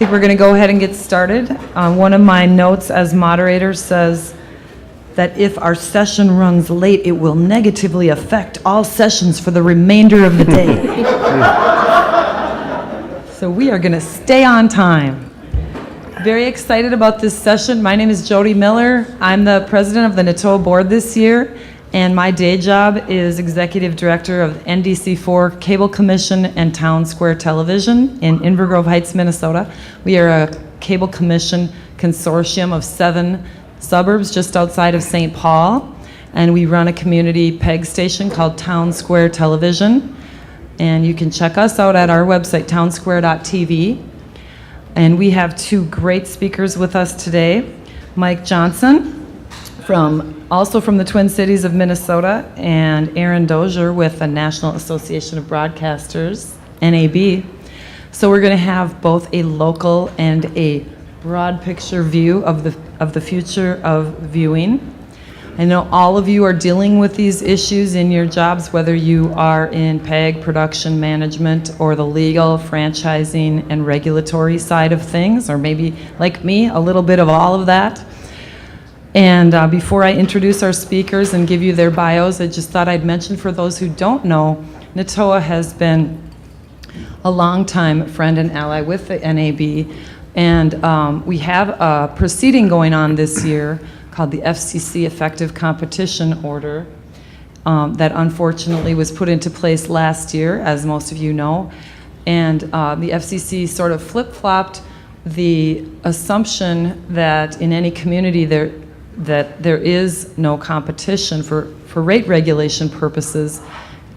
think we're going to go ahead and get started. One of my notes as moderator says that if our session runs late, it will negatively affect all sessions for the remainder of the day. So we are going to stay on time. Very excited about this session. My name is Jodie Miller. I'm the president of the NATOA board this year, and my day job is executive director of NDC4 Cable Commission and Town Square Television in Inver Grove Heights, Minnesota. We are a cable commission consortium of 7 suburbs just outside of St. Paul, and we run a community PEG station called Town Square Television, and you can check us out at our website, townsquare.tv. And we have 2 great speakers with us today. Mike Johnson, also from the Twin Cities of Minnesota, and Erin Dozier with the National Association of Broadcasters, NAB. So we're going to have both a local and a broad picture view of the future of viewing. I know all of you are dealing with these issues in your jobs, whether you are in PEG, production management, or the legal, franchising, and regulatory side of things, or maybe, like me, a little bit of all of that. And before I introduce our speakers and give you their bios, I just thought I'd mention for those who don't know, NATOA has been a longtime friend and ally with the NAB, and we have a proceeding going on this year called the FCC Effective Competition Order that unfortunately was put into place last year, as most of you know. And the FCC sort of flip-flopped the assumption that in any community that there is no competition for rate regulation purposes,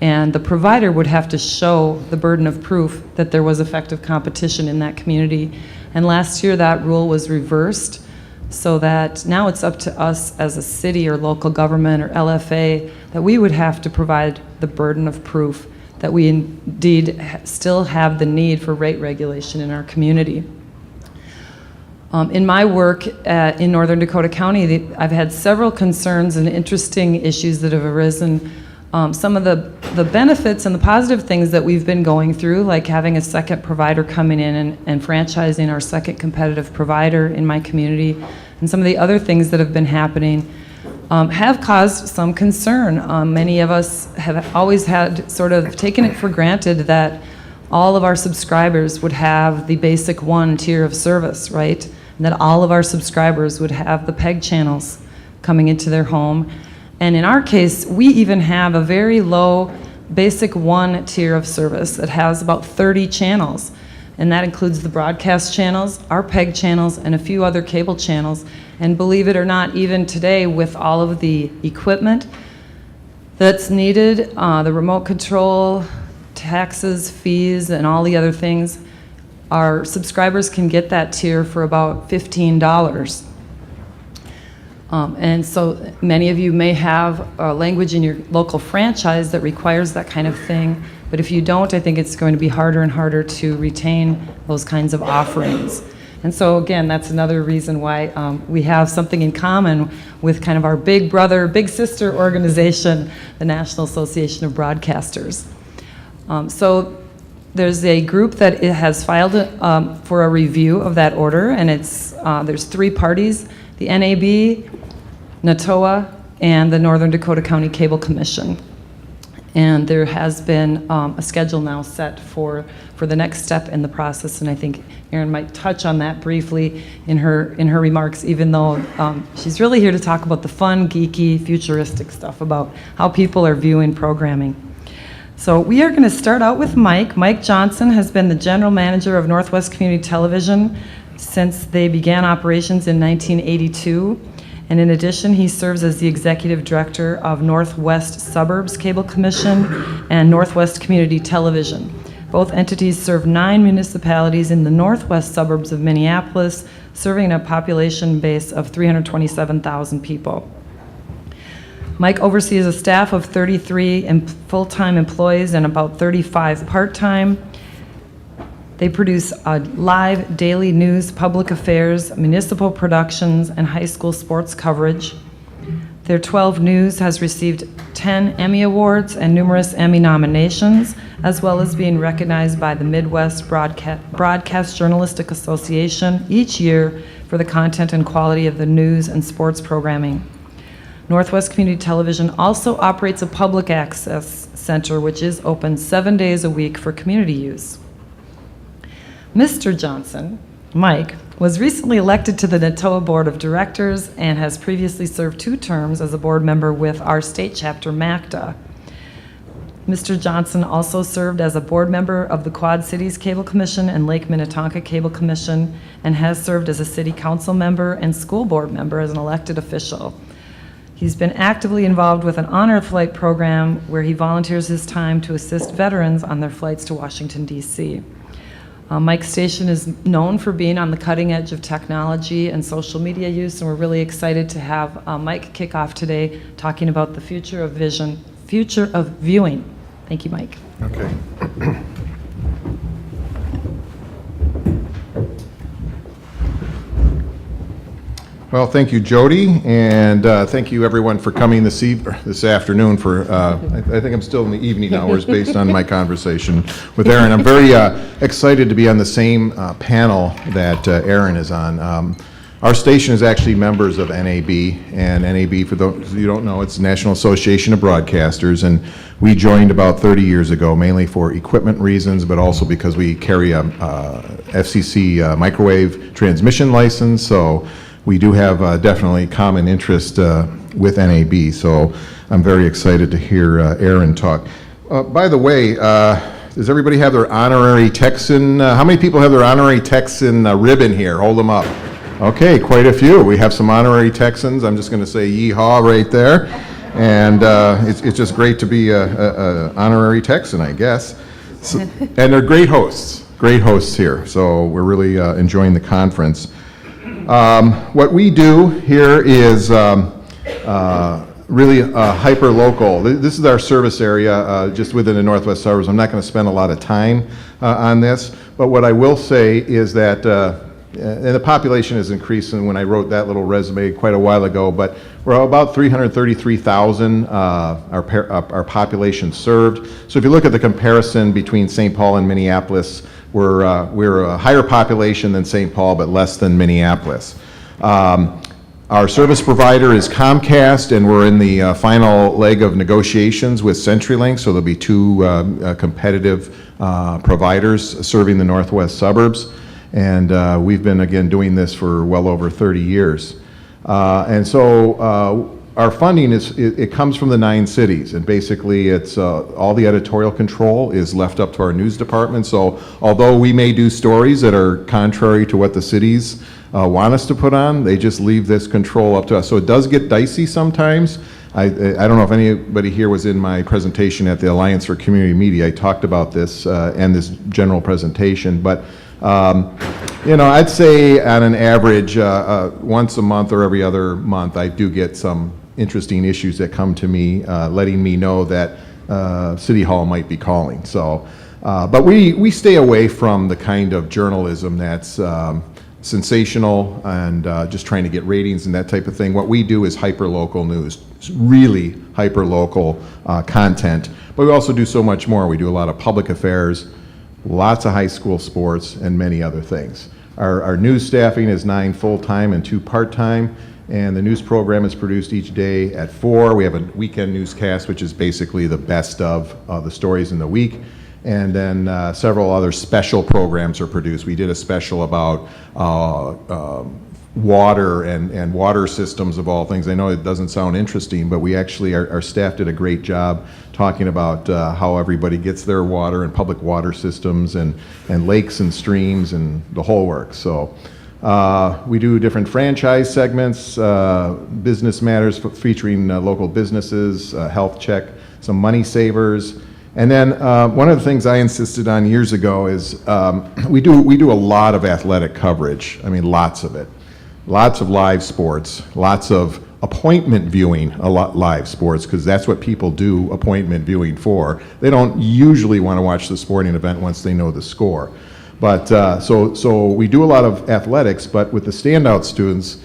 and the provider would have to show the burden of proof that there was effective competition in that community. And last year that rule was reversed, so that now it's up to us as a city or local government or LFA that we would have to provide the burden of proof that we indeed still have the need for rate regulation in our community. In my work in Northern Dakota County, I've had several concerns and interesting issues that have arisen. Some of the benefits and the positive things that we've been going through, like having a second provider coming in and franchising our second competitive provider in my community, and some of the other things that have been happening, have caused some concern. Many of us have always had sort of taken it for granted that all of our subscribers would have the basic 1 tier of service, right? And that all of our subscribers would have the PEG channels coming into their home. And in our case, we even have a very low basic 1 tier of service that has about 30 channels. And that includes the broadcast channels, our PEG channels, and a few other cable channels. And believe it or not, even today with all of the equipment that's needed, the remote control, taxes, fees, and all the other things, our subscribers can get that tier for about $15. And so many of you may have language in your local franchise that requires that kind of thing, but if you don't, I think it's going to be harder and harder to retain those kinds of offerings. And so again, that's another reason why we have something in common with kind of our big brother, big sister organization, the National Association of Broadcasters. So there's a group that has filed for a review of that order, and there's 3 parties: the NAB, NATOA, and the Northern Dakota County Cable Commission. And there has been a schedule now set for the next step in the process, and I think Erin might touch on that briefly in her remarks, even though she's really here to talk about the fun, geeky, futuristic stuff about how people are viewing programming. So we are going to start out with Mike. Mike Johnson has been the general manager of Northwest Community Television since they began operations in 1982. And in addition, he serves as the executive director of Northwest Suburbs Cable Commission and Northwest Community Television. Both entities serve 9 municipalities in the northwest suburbs of Minneapolis, serving a population base of 327,000 people. Mike oversees a staff of 33 full-time employees and about 35 part-time. They produce live daily news, public affairs, municipal productions, and high school sports coverage. Their 12 News has received 10 Emmy Awards and numerous Emmy nominations, as well as being recognized by the Midwest Broadcast Journalistic Association each year for the content and quality of the news and sports programming. Northwest Community Television also operates a public access center, which is open 7 days a week for community use. Mr. Johnson, Mike, was recently elected to the NATOA Board of Directors and has previously served 2 terms as a board member with our state chapter, MACTA. Mr. Johnson also served as a board member of the Quad Cities Cable Commission and Lake Minnetonka Cable Commission, and has served as a city council member and school board member as an elected official. He's been actively involved with an honor flight program where he volunteers his time to assist veterans on their flights to Washington, D.C. Mike's station is known for being on the cutting edge of technology and social media use, and we're really excited to have Mike kick off today talking about the future of viewing. Thank you, Mike. Okay. Well, thank you, Jodie, and thank you everyone for coming this afternoon. I think I'm still in the evening hours based on my conversation with Erin. I'm very excited to be on the same panel that Erin is on. Our station is actually members of NAB, and NAB, for those of you who don't know, it's the National Association of Broadcasters, and we joined about 30 years ago, mainly for equipment reasons, but also because we carry a FCC microwave transmission license, so we do have definitely common interest with NAB, so I'm very excited to hear Erin talk. By the way, does everybody have their honorary Texan? How many people have their honorary Texan ribbon here? Hold them up. Okay, quite a few. We have some honorary Texans. I'm just going to say yeehaw right there. And it's just great to be a honorary Texan, I guess. So, and they're great hosts here. So we're really enjoying the conference. What we do here is really hyper-local. This is our service area just within the Northwest Suburbs. I'm not going to spend a lot of time on this, but what I will say is that and the population has increased, and when I wrote that little resume quite a while ago, but we're about 333,000 our population served. So if you look at the comparison between St. Paul and Minneapolis, we're a higher population than St. Paul, but less than Minneapolis. Our service provider is Comcast, and we're in the final leg of negotiations with CenturyLink, so there'll be 2 competitive providers serving the Northwest Suburbs. And we've been, again, doing this for well over 30 years. And so our funding it comes from the 9 cities, and basically it's all the editorial control is left up to our news department. So although we may do stories that are contrary to what the cities want us to put on, they just leave this control up to us. So it does get dicey sometimes. I don't know if anybody here was in my presentation at the Alliance for Community Media. I talked about this and this general presentation, but I'd say on an average, once a month or every other month, I do get some interesting issues that come to me, letting me know that City Hall might be calling. So, but we stay away from the kind of journalism that's sensational and just trying to get ratings and that type of thing. What we do is hyper-local news, really hyper-local content. But we also do so much more. We do a lot of public affairs, lots of high school sports, and many other things. Our news staffing is 9 full-time and 2 part-time, and the news program is produced each day at 4. We have a weekend newscast, which is basically the best of the stories in the week, and then several other special programs are produced. We did a special about water and water systems of all things. I know it doesn't sound interesting, but we actually, our staff did a great job talking about how everybody gets their water and public water systems and lakes and streams and the whole works. So we do different franchise segments, business matters featuring local businesses, health check, some money savers. And then one of the things I insisted on years ago is we do a lot of athletic coverage. I mean, lots of it. Lots of live sports, lots of appointment viewing, live sports, because that's what people do appointment viewing for. They don't usually want to watch the sporting event once they know the score. But so we do a lot of athletics, but with the standout students,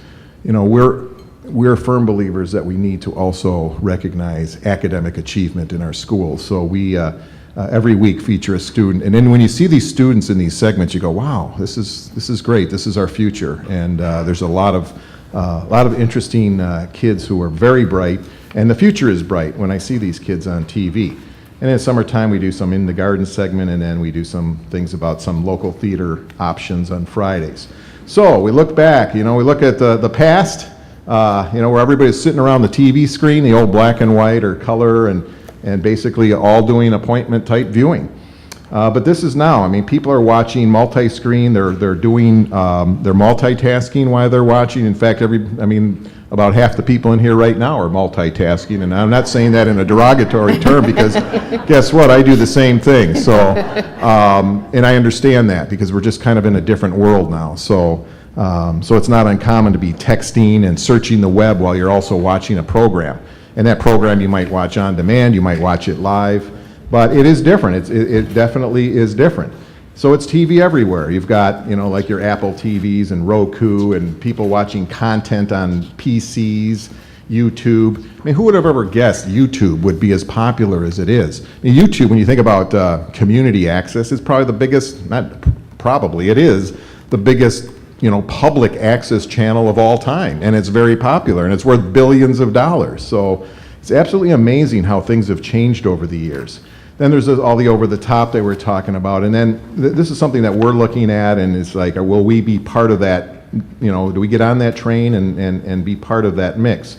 we're firm believers that we need to also recognize academic achievement in our schools. So we every week feature a student, and then when you see these students in these segments, you go, "Wow, this is great. This is our future." And there's a lot of interesting kids who are very bright, and the future is bright when I see these kids on TV. And in summertime, we do some In the Garden segment, and then we do some things about some local theater options on Fridays. So we look back, we look at the past, where everybody's sitting around the TV screen, the old black and white or color, and basically all doing appointment-type viewing. But this is now. I mean, people are watching multi-screen. They're multitasking while they're watching. In fact, about half the people in here right now are multitasking, and I'm not saying that in a derogatory term because guess what? I do the same thing. So, and I understand that because we're just kind of in a different world now. So it's not uncommon to be texting and searching the web while you're also watching a program. And that program you might watch on demand, you might watch it live, but it is different. It definitely is different. So it's TV everywhere. You've got, like your Apple TVs and Roku and people watching content on PCs, YouTube. I mean, who would have ever guessed YouTube would be as popular as it is? I mean, YouTube, when you think about community access, is probably the biggest, it is the biggest, public access channel of all time. And it's very popular and it's worth billions of dollars. So it's absolutely amazing how things have changed over the years. Then there's all the over-the-top that we're talking about, and then this is something that we're looking at, and it's like, will we be part of that? Do we get on that train and be part of that mix?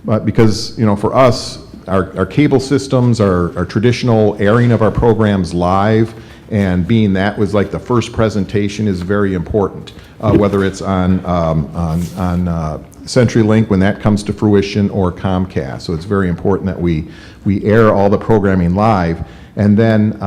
But because for us, our cable systems, our traditional airing of our programs live, and being that was like the first presentation is very important. Whether it's on CenturyLink when that comes to fruition, or Comcast, so it's very important that we air all the programming live. And then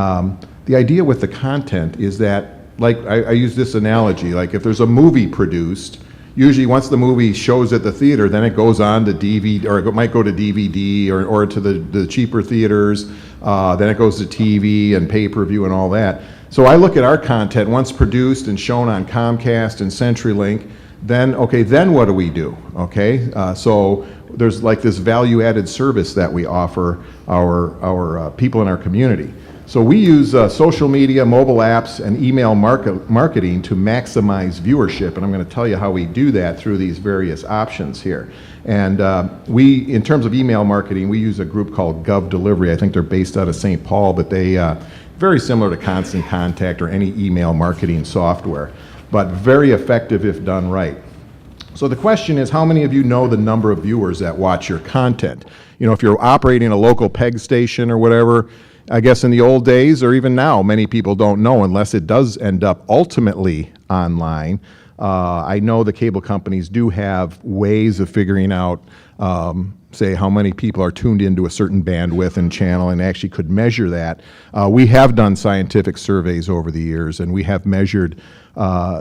the idea with the content is that, like I use this analogy, like if there's a movie produced, usually once the movie shows at the theater, then it goes on to DVD, or it might go to DVD or to the cheaper theaters, then it goes to TV and pay-per-view and all that. So I look at our content, once produced and shown on Comcast and CenturyLink, then what do we do? So there's like this value-added service that we offer our people in our community. So we use social media, mobile apps, and email marketing to maximize viewership, and I'm going to tell you how we do that through these various options here. And in terms of email marketing, we use a group called Gov Delivery. I think they're based out of St. Paul, but they very similar to Constant Contact or any email marketing software, but very effective if done right. So the question is, how many of you know the number of viewers that watch your content? If you're operating a local PEG station or whatever, I guess in the old days, or even now, many people don't know unless it does end up ultimately online. I know the cable companies do have ways of figuring out, say, how many people are tuned into a certain bandwidth and channel, and actually could measure that. We have done scientific surveys over the years, and we have measured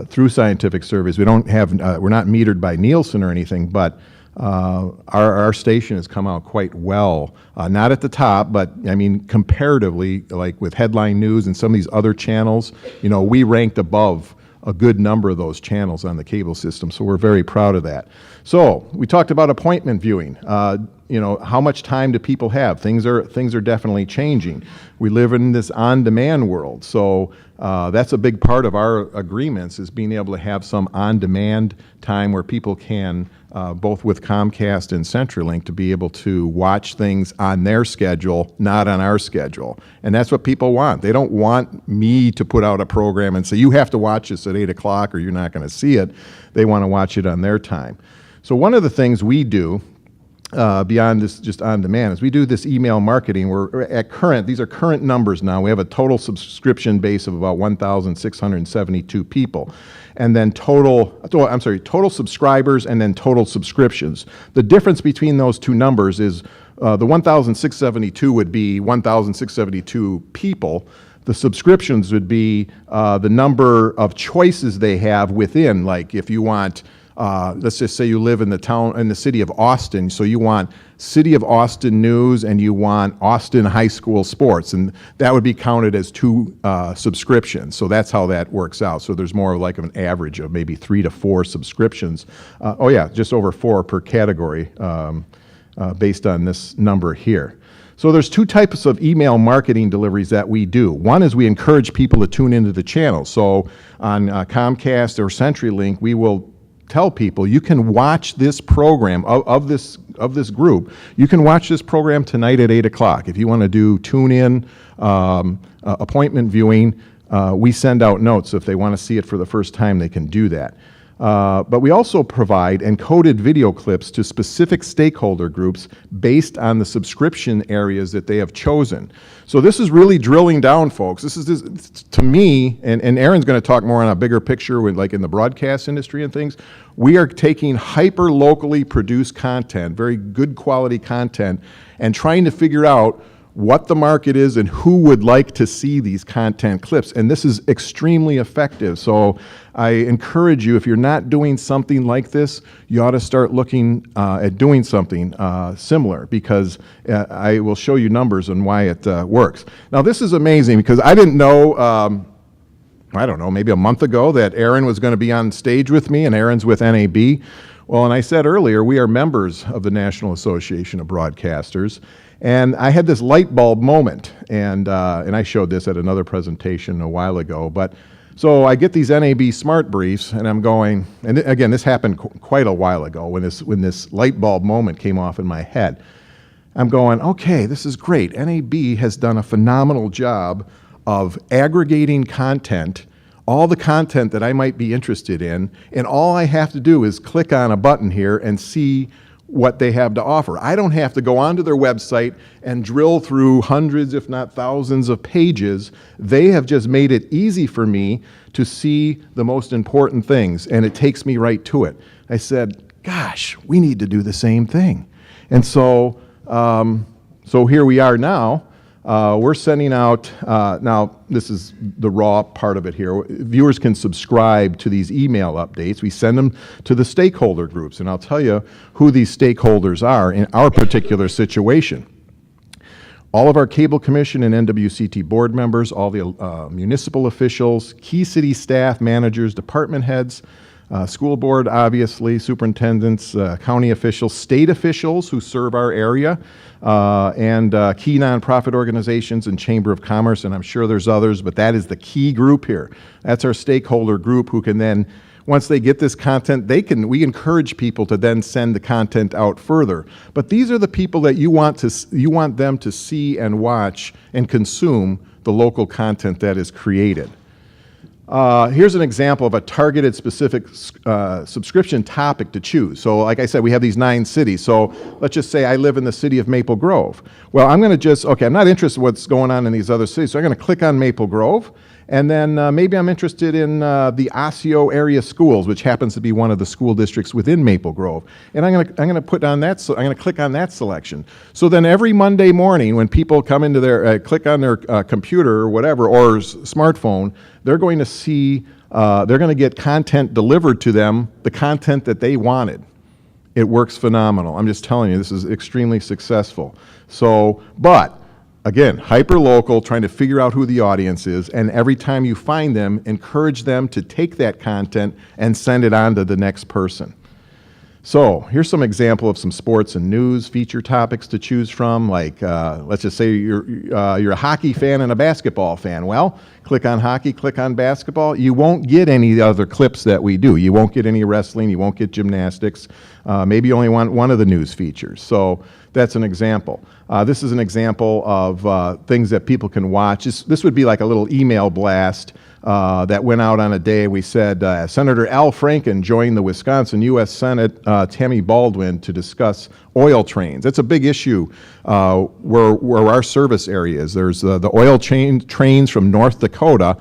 through scientific surveys. We're not metered by Nielsen or anything, but our station has come out quite well. Not at the top, but I mean comparatively, like with Headline News and some of these other channels, we ranked above a good number of those channels on the cable system, so we're very proud of that. So we talked about appointment viewing. How much time do people have? Things are definitely changing. We live in this on-demand world, so that's a big part of our agreements, is being able to have some on-demand time where people can, both with Comcast and CenturyLink, to be able to watch things on their schedule, not on our schedule. And that's what people want. They don't want me to put out a program and say, you have to watch this at 8 o'clock or you're not going to see it. They want to watch it on their time. So one of the things we do, beyond this just on demand, is we do this email marketing. These are current numbers now. We have a total subscription base of about 1,672 people. And then total subscribers and then total subscriptions. The difference between those two numbers is the 1,672 would be 1,672 people. The subscriptions would be the number of choices they have within, like if you want, let's just say you live in the city of Austin, so you want City of Austin News and you want Austin High School Sports, and that would be counted as 2 subscriptions. So that's how that works out. So there's more like an average of maybe 3 to 4 subscriptions. Oh yeah, just over 4 per category based on this number here. So there's 2 types of email marketing deliveries that we do. One is we encourage people to tune into the channel. So on Comcast or CenturyLink, we will tell people you can watch this program of this group. You can watch this program tonight at 8 o'clock. If you want to do tune-in appointment viewing, we send out notes. So if they want to see it for the first time, they can do that. But we also provide encoded video clips to specific stakeholder groups based on the subscription areas that they have chosen. So this is really drilling down, folks. This is, to me, and Erin's going to talk more on a bigger picture, with, like in the broadcast industry and things, we are taking hyper-locally produced content, very good quality content, and trying to figure out what the market is and who would like to see these content clips. And this is extremely effective. So I encourage you, if you're not doing something like this, you ought to start looking at doing something similar, because I will show you numbers on why it works. Now this is amazing, because I didn't know, I don't know, maybe a month ago that Erin was going to be on stage with me, and Erin's with NAB. Well, and I said earlier, we are members of the National Association of Broadcasters. And I had this light bulb moment, and I showed this at another presentation a while ago. But so I get these NAB smart briefs, and I'm going, and again, this happened quite a while ago when this light bulb moment came off in my head. I'm going, okay, this is great. NAB has done a phenomenal job of aggregating content, all the content that I might be interested in, and all I have to do is click on a button here and see what they have to offer. I don't have to go onto their website and drill through hundreds, if not thousands of pages. They have just made it easy for me to see the most important things, and it takes me right to it. I said, gosh, we need to do the same thing. And so, so here we are now. We're sending out, now this is the raw part of it here. Viewers can subscribe to these email updates. We send them to the stakeholder groups, and I'll tell you who these stakeholders are in our particular situation. All of our Cable Commission and NWCT board members, all the municipal officials, key city staff, managers, department heads, school board, obviously, superintendents, county officials, state officials who serve our area, and key nonprofit organizations and Chamber of Commerce, and I'm sure there's others, but that is the key group here. That's our stakeholder group who can then, once they get this content, we encourage people to then send the content out further. But these are the people that you want them to see and watch and consume the local content that is created. Here's an example of a targeted specific subscription topic to choose. So like I said, we have these 9 cities. So let's just say I live in the city of Maple Grove. Well, I'm going to I'm not interested in what's going on in these other cities, so I'm going to click on Maple Grove. And then maybe I'm interested in the Osseo area schools, which happens to be one of the school districts within Maple Grove. And I'm going to put on that. So I'm going to click on that selection. So then every Monday morning, when people come into their click on their computer or whatever, or smartphone, they're going to see they're going to get content delivered to them, the content that they wanted. It works phenomenal. I'm just telling you, this is extremely successful. So, but again, hyper-local, trying to figure out who the audience is, and every time you find them, encourage them to take that content and send it on to the next person. So here's some example of some sports and news feature topics to choose from, like let's just say you're a hockey fan and a basketball fan. Well, click on hockey, click on basketball. You won't get any other clips that we do. You won't get any wrestling, you won't get gymnastics. Maybe you only want one of the news features. So that's an example. This is an example of things that people can watch. This would be like a little email blast that went out on a day. We said Senator Al Franken joined the Wisconsin U.S. Senate Tammy Baldwin to discuss oil trains. That's a big issue where our service area is. There's the oil trains from North Dakota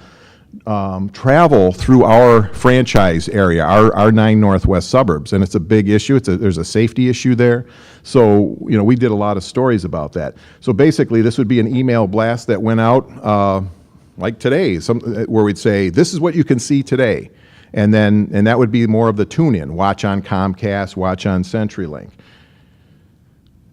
travel through our franchise area, our 9 northwest suburbs, and it's a big issue. There's a safety issue there. So, we did a lot of stories about that. So basically, this would be an email blast that went out like today, where we'd say, this is what you can see today. And that would be more of the tune-in, watch on Comcast, watch on CenturyLink.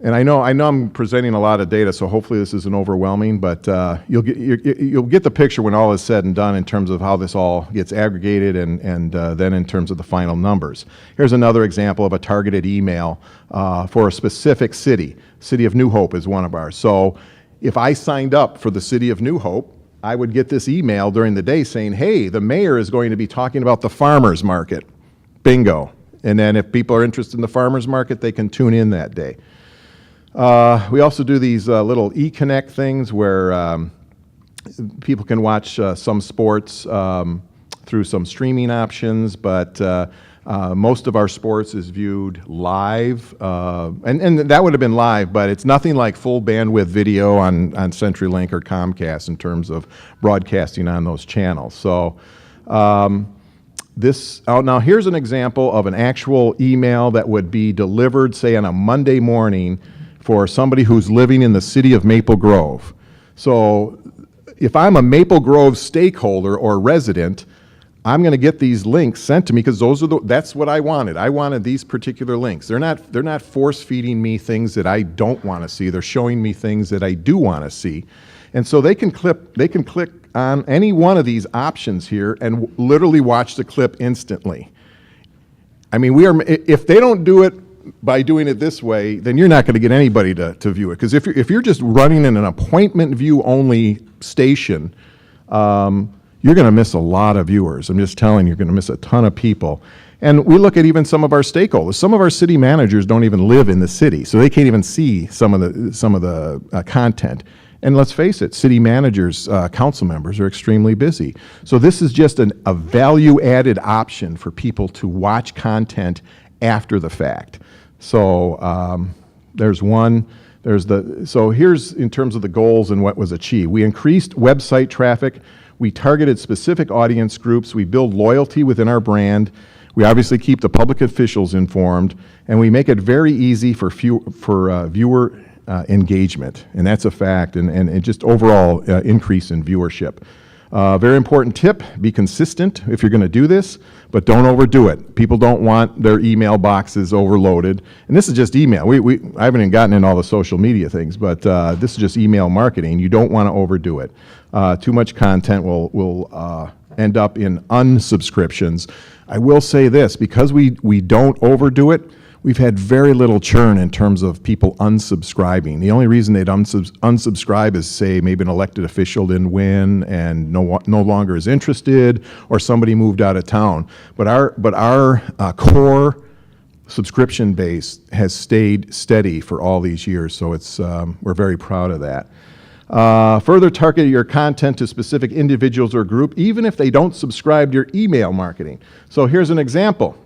And I know I'm presenting a lot of data, so hopefully this isn't overwhelming, but you'll get the picture when all is said and done in terms of how this all gets aggregated and then in terms of the final numbers. Here's another example of a targeted email for a specific city. City of New Hope is one of ours. So if I signed up for the City of New Hope, I would get this email during the day saying, hey, the mayor is going to be talking about the farmers market. Bingo. And then if people are interested in the farmers market, they can tune in that day. We also do these little e-connect things where people can watch some sports through some streaming options, but most of our sports is viewed live, and that would have been live, but it's nothing like full bandwidth video on CenturyLink or Comcast in terms of broadcasting on those channels. So now here's an example of an actual email that would be delivered, say, on a Monday morning for somebody who's living in the city of Maple Grove. So if I'm a Maple Grove stakeholder or resident, I'm going to get these links sent to me because that's what I wanted. I wanted these particular links. They're not force feeding me things that I don't want to see. They're showing me things that I do want to see. And so they can click on any one of these options here and literally watch the clip instantly. I mean, if they don't do it by doing it this way, then you're not going to get anybody to view it. Because if you're just running in an appointment view only station, you're going to miss a lot of viewers. I'm just telling you, you're going to miss a ton of people. And we look at even some of our stakeholders. Some of our city managers don't even live in the city, so they can't even see some of the content. And let's face it, city managers, council members are extremely busy. So this is just a value-added option for people to watch content after the fact. So there's one. So here's in terms of the goals and what was achieved. We increased website traffic. We targeted specific audience groups. We build loyalty within our brand. We obviously keep the public officials informed, and we make it very easy for viewer engagement, and that's a fact, and just overall increase in viewership. Very important tip, be consistent if you're going to do this, but don't overdo it. People don't want their email boxes overloaded, and this is just email. I haven't even gotten into all the social media things, but this is just email marketing. You don't want to overdo it. Too much content will end up in unsubscriptions. I will say this, because we don't overdo it, we've had very little churn in terms of people unsubscribing. The only reason they'd unsubscribe is, say, maybe an elected official didn't win and no longer is interested, or somebody moved out of town. But our core subscription base has stayed steady for all these years, so we're very proud of that. Further target your content to specific individuals or group, even if they don't subscribe to your email marketing. So here's an example.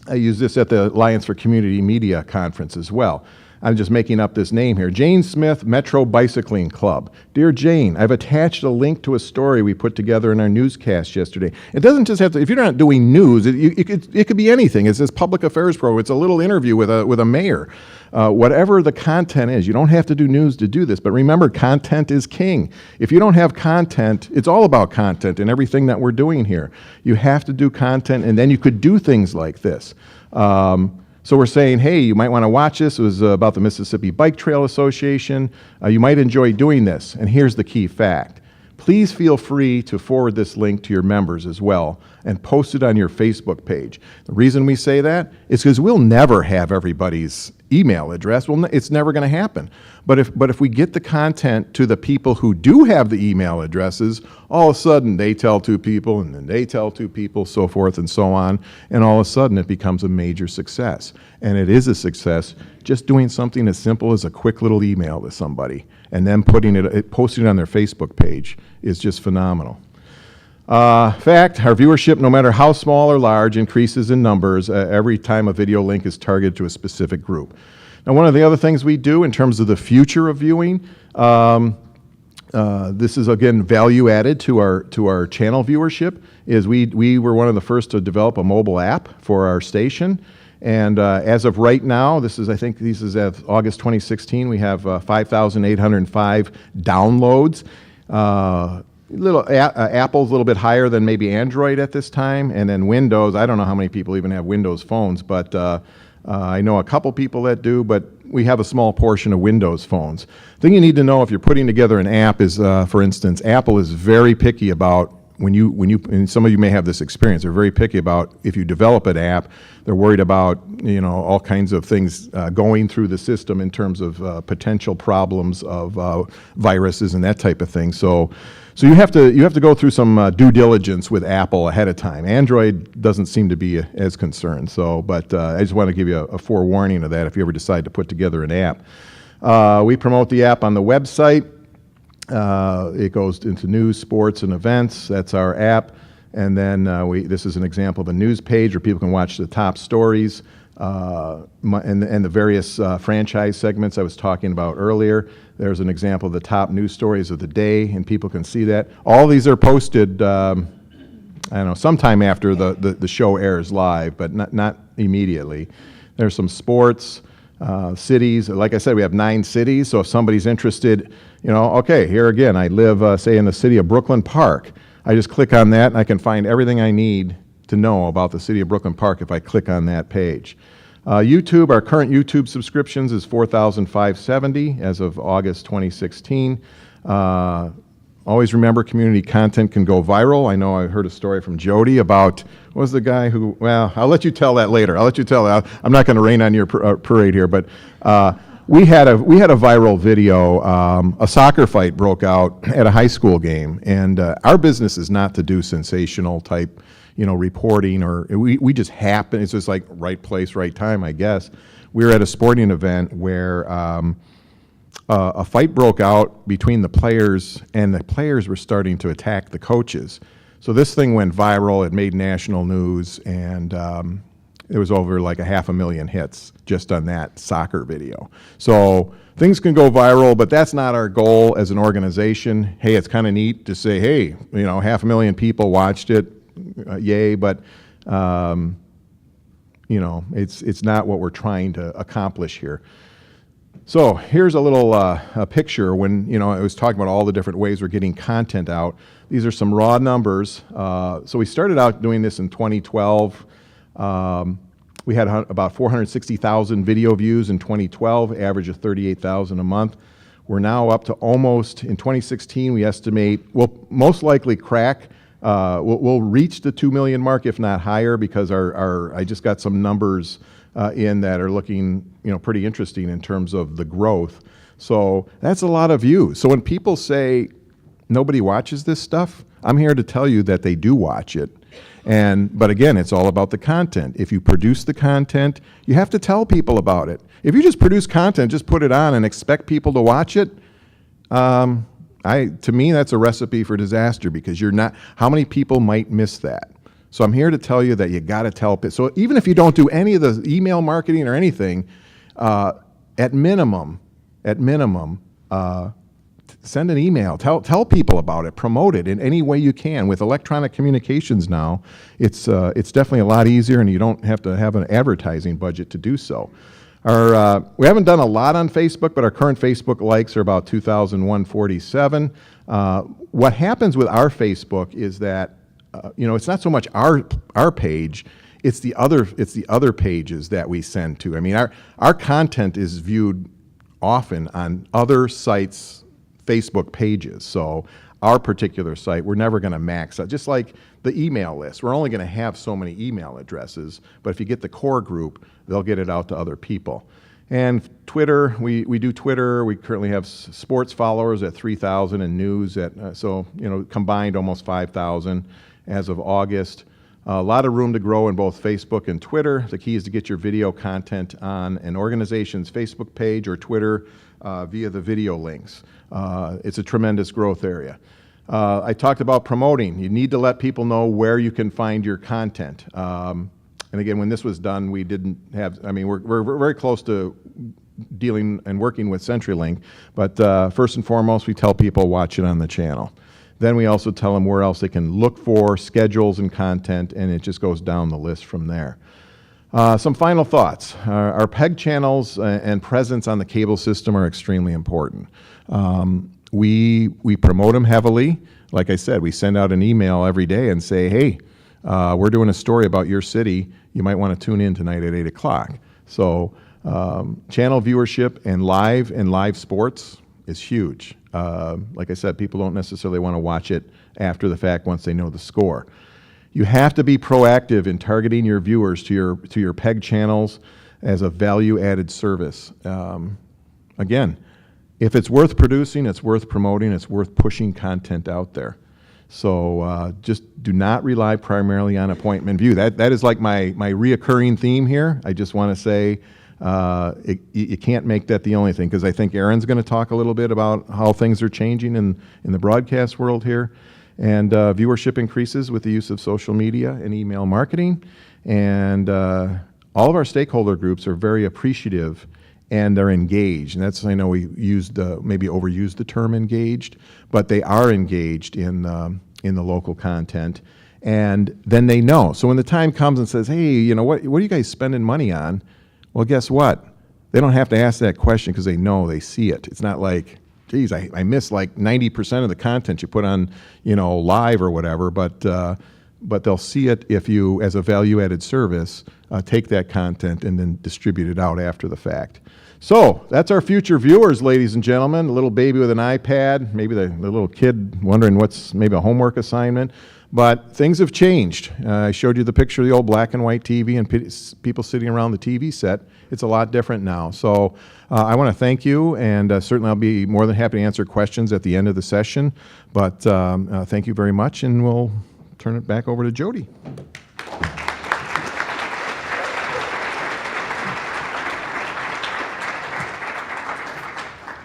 I use this at the Alliance for Community Media conference as well. I'm just making up this name here. Jane Smith Metro Bicycling Club. Dear Jane, I've attached a link to a story we put together in our newscast yesterday. It doesn't just have to, if you're not doing news, it could be anything. It's this public affairs program. It's a little interview with a mayor. Whatever the content is, you don't have to do news to do this, but remember, content is king. If you don't have content, it's all about content and everything that we're doing here. You have to do content, and then you could do things like this. So we're saying, hey, you might want to watch this. It was about the Mississippi Bike Trail Association. You might enjoy doing this. And here's the key fact. Please feel free to forward this link to your members as well and post it on your Facebook page. The reason we say that is because we'll never have everybody's email address. Well, it's never going to happen. But if we get the content to the people who do have the email addresses, all of a sudden they tell two people, and then they tell two people, so forth and so on, and all of a sudden it becomes a major success. And it is a success just doing something as simple as a quick little email to somebody, and then posting it on their Facebook page is just phenomenal. Fact, our viewership, no matter how small or large, increases in numbers every time a video link is targeted to a specific group. Now, one of the other things we do in terms of the future of viewing, this is, again, value added to our channel viewership, is we were one of the first to develop a mobile app for our station. And as of right now, I think this is as August 2016, we have 5,805 downloads. Apple's a little bit higher than maybe Android at this time, and then Windows, I don't know how many people even have Windows phones, but I know a couple people that do, but we have a small portion of Windows phones. The thing you need to know if you're putting together an app is, for instance, Apple is very picky about and some of you may have this experience, they're very picky about if you develop an app, they're worried about, all kinds of things going through the system in terms of potential problems of viruses and that type of thing. So you have to go through some due diligence with Apple ahead of time. Android doesn't seem to be as concerned. But I just want to give you a forewarning of that if you ever decide to put together an app. We promote the app on the website. It goes into news, sports, and events. That's our app. And then this is an example of a news page where people can watch the top stories and the various franchise segments I was talking about earlier. There's an example of the top news stories of the day, and people can see that. All these are posted, sometime after the show airs live, but not immediately. There's some sports, cities. Like I said, we have 9 cities, so if somebody's interested, okay, here again, I live, say, in the city of Brooklyn Park. I just click on that, and I can find everything I need to know about the city of Brooklyn Park if I click on that page. YouTube, our current YouTube subscriptions is 4,570 as of August 2016. Always remember, community content can go viral. I know I heard a story from Jodie about, what was the guy who, well, I'll let you tell that later. I'm not going to rain on your parade here, but we had a viral video. A soccer fight broke out at a high school game, and our business is not to do sensational type, reporting, or we just happen. It's just like right place, right time, I guess. We were at a sporting event where a fight broke out between the players, and the players were starting to attack the coaches. So this thing went viral. It made national news, and it was over like 500,000 hits just on that soccer video. So things can go viral, but that's not our goal as an organization. Hey, it's kind of neat to say, hey, 500,000 people watched it, yay, but it's not what we're trying to accomplish here. So here's a little a picture when, I was talking about all the different ways we're getting content out. These are some raw numbers. So we started out doing this in 2012. We had about 460,000 video views in 2012, average of 38,000 a month. We're now up to almost, in 2016, we estimate we'll most likely crack, we'll reach the 2 million mark, if not higher, because I just got some numbers in that are looking, pretty interesting in terms of the growth. So that's a lot of views. So when people say nobody watches this stuff, I'm here to tell you that they do watch it. But again, it's all about the content. If you produce the content, you have to tell people about it. If you just produce content, just put it on and expect people to watch it, to me, that's a recipe for disaster, because how many people might miss that? So I'm here to tell you that you got to tell people. So even if you don't do any of the email marketing or anything, at minimum, send an email. Tell people about it. Promote it in any way you can. With electronic communications now, it's definitely a lot easier, and you don't have to have an advertising budget to do so. We haven't done a lot on Facebook, but our current Facebook likes are about 2,147. What happens with our Facebook is that it's not so much our page. It's the other pages that we send to. I mean, our content is viewed often on other sites' Facebook pages. So our particular site, we're never going to max out. Just like the email list, we're only going to have so many email addresses. But if you get the core group, they'll get it out to other people. And Twitter, we do Twitter. We currently have sports followers at 3,000 and news at combined almost 5,000 as of August. A lot of room to grow in both Facebook and Twitter. The key is to get your video content on an organization's Facebook page or Twitter via the video links. It's a tremendous growth area. I talked about promoting. You need to let people know where you can find your content. And again, when this was done, we didn't have, we're very close to dealing and working with CenturyLink, but first and foremost, we tell people watch it on the channel. Then we also tell them where else they can look for schedules and content, and it just goes down the list from there. Some final thoughts. Our PEG channels and presence on the cable system are extremely important. We promote them heavily. Like I said, we send out an email every day and say, hey, we're doing a story about your city. You might want to tune in tonight at 8 o'clock. So Channel viewership and live sports is huge. Like I said, people don't necessarily want to watch it after the fact once they know the score. You have to be proactive in targeting your viewers to your PEG channels as a value-added service. Again, if it's worth producing, it's worth promoting, it's worth pushing content out there. So just do not rely primarily on appointment view. That is like my reoccurring theme here. I just want to say you can't make that the only thing, because I think Erin's going to talk a little bit about how things are changing in the broadcast world here. And viewership increases with the use of social media and email marketing. And all of our stakeholder groups are very appreciative and they're engaged. And that's, I know we maybe overused the term engaged, but they are engaged in the local content. And then they know. So when the time comes and says, hey, you know, what are you guys spending money on? Well, guess what? They don't have to ask that question because they know, they see it. It's not like, geez, I miss like 90% of the content you put on, you know, live or whatever, but they'll see it if you, as a value-added service, take that content and then distribute it out after the fact. So that's our future viewers, ladies and gentlemen. A little baby with an iPad, maybe the little kid wondering what's maybe a homework assignment. But things have changed. I showed you the picture of the old black and white TV and people sitting around the TV set. It's a lot different now. So I want to thank you, and certainly I'll be more than happy to answer questions at the end of the session. But thank you very much, and we'll turn it back over to Jodie.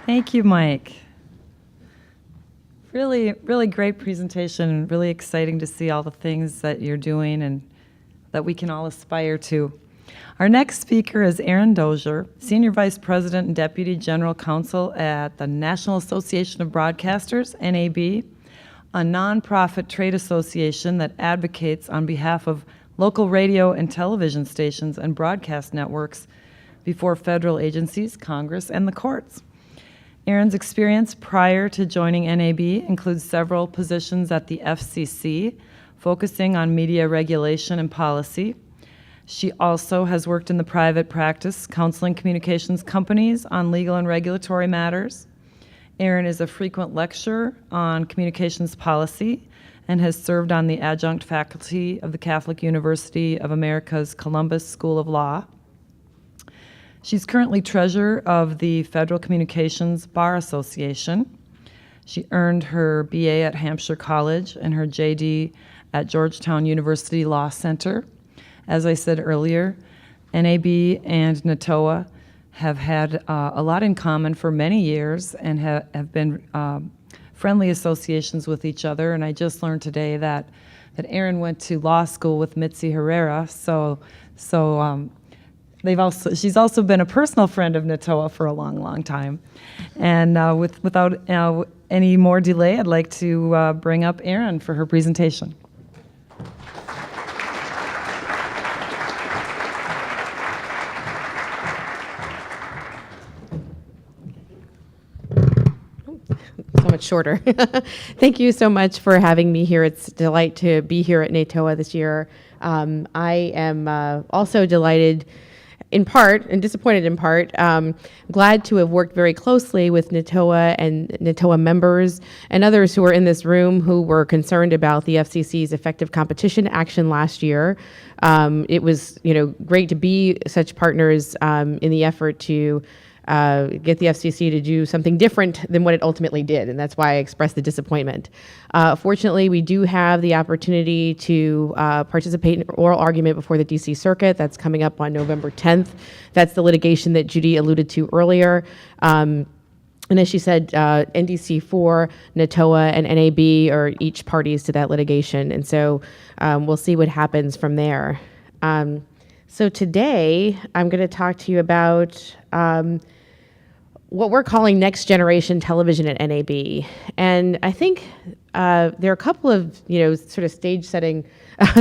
Thank you, Mike. Really, really great presentation. Really exciting to see all the things that you're doing and that we can all aspire to. Our next speaker is Erin Dozier, Senior Vice President and Deputy General Counsel at the National Association of Broadcasters, NAB, a nonprofit trade association that advocates on behalf of local radio and television stations and broadcast networks before federal agencies, Congress, and the courts. Erin's experience prior to joining NAB includes several positions at the FCC, focusing on media regulation and policy. She also has worked in the private practice, counseling communications companies on legal and regulatory matters. Erin is a frequent lecturer on communications policy and has served on the adjunct faculty of the Catholic University of America's Columbus School of Law. She's currently treasurer of the Federal Communications Bar Association. She earned her BA at Hampshire College and her JD at Georgetown University Law Center. As I said earlier, NAB and NATOA have had a lot in common for many years and have been friendly associations with each other. And I just learned today that Erin went to law school with Mitzi Herrera, she's also been a personal friend of NATOA for a long, long time. And without any more delay, I'd like to bring up Erin for her presentation. So much shorter. Thank you so much for having me here. It's a delight to be here at NATOA this year. I am also delighted in part, and disappointed in part, glad to have worked very closely with NATOA and NATOA members and others who were in this room who were concerned about the FCC's effective competition action last year. It was, great to be such partners in the effort to get the FCC to do something different than what it ultimately did, and that's why I expressed the disappointment. Fortunately, we do have the opportunity to participate in an oral argument before the DC Circuit. That's coming up on November 10th. That's the litigation that Judy alluded to earlier. And as she said, NDC4, NATOA, and NAB are each parties to that litigation, and so we'll see what happens from there. So today, I'm going to talk to you about what we're calling next generation television at NAB. And I think there are a couple of, sort of stage setting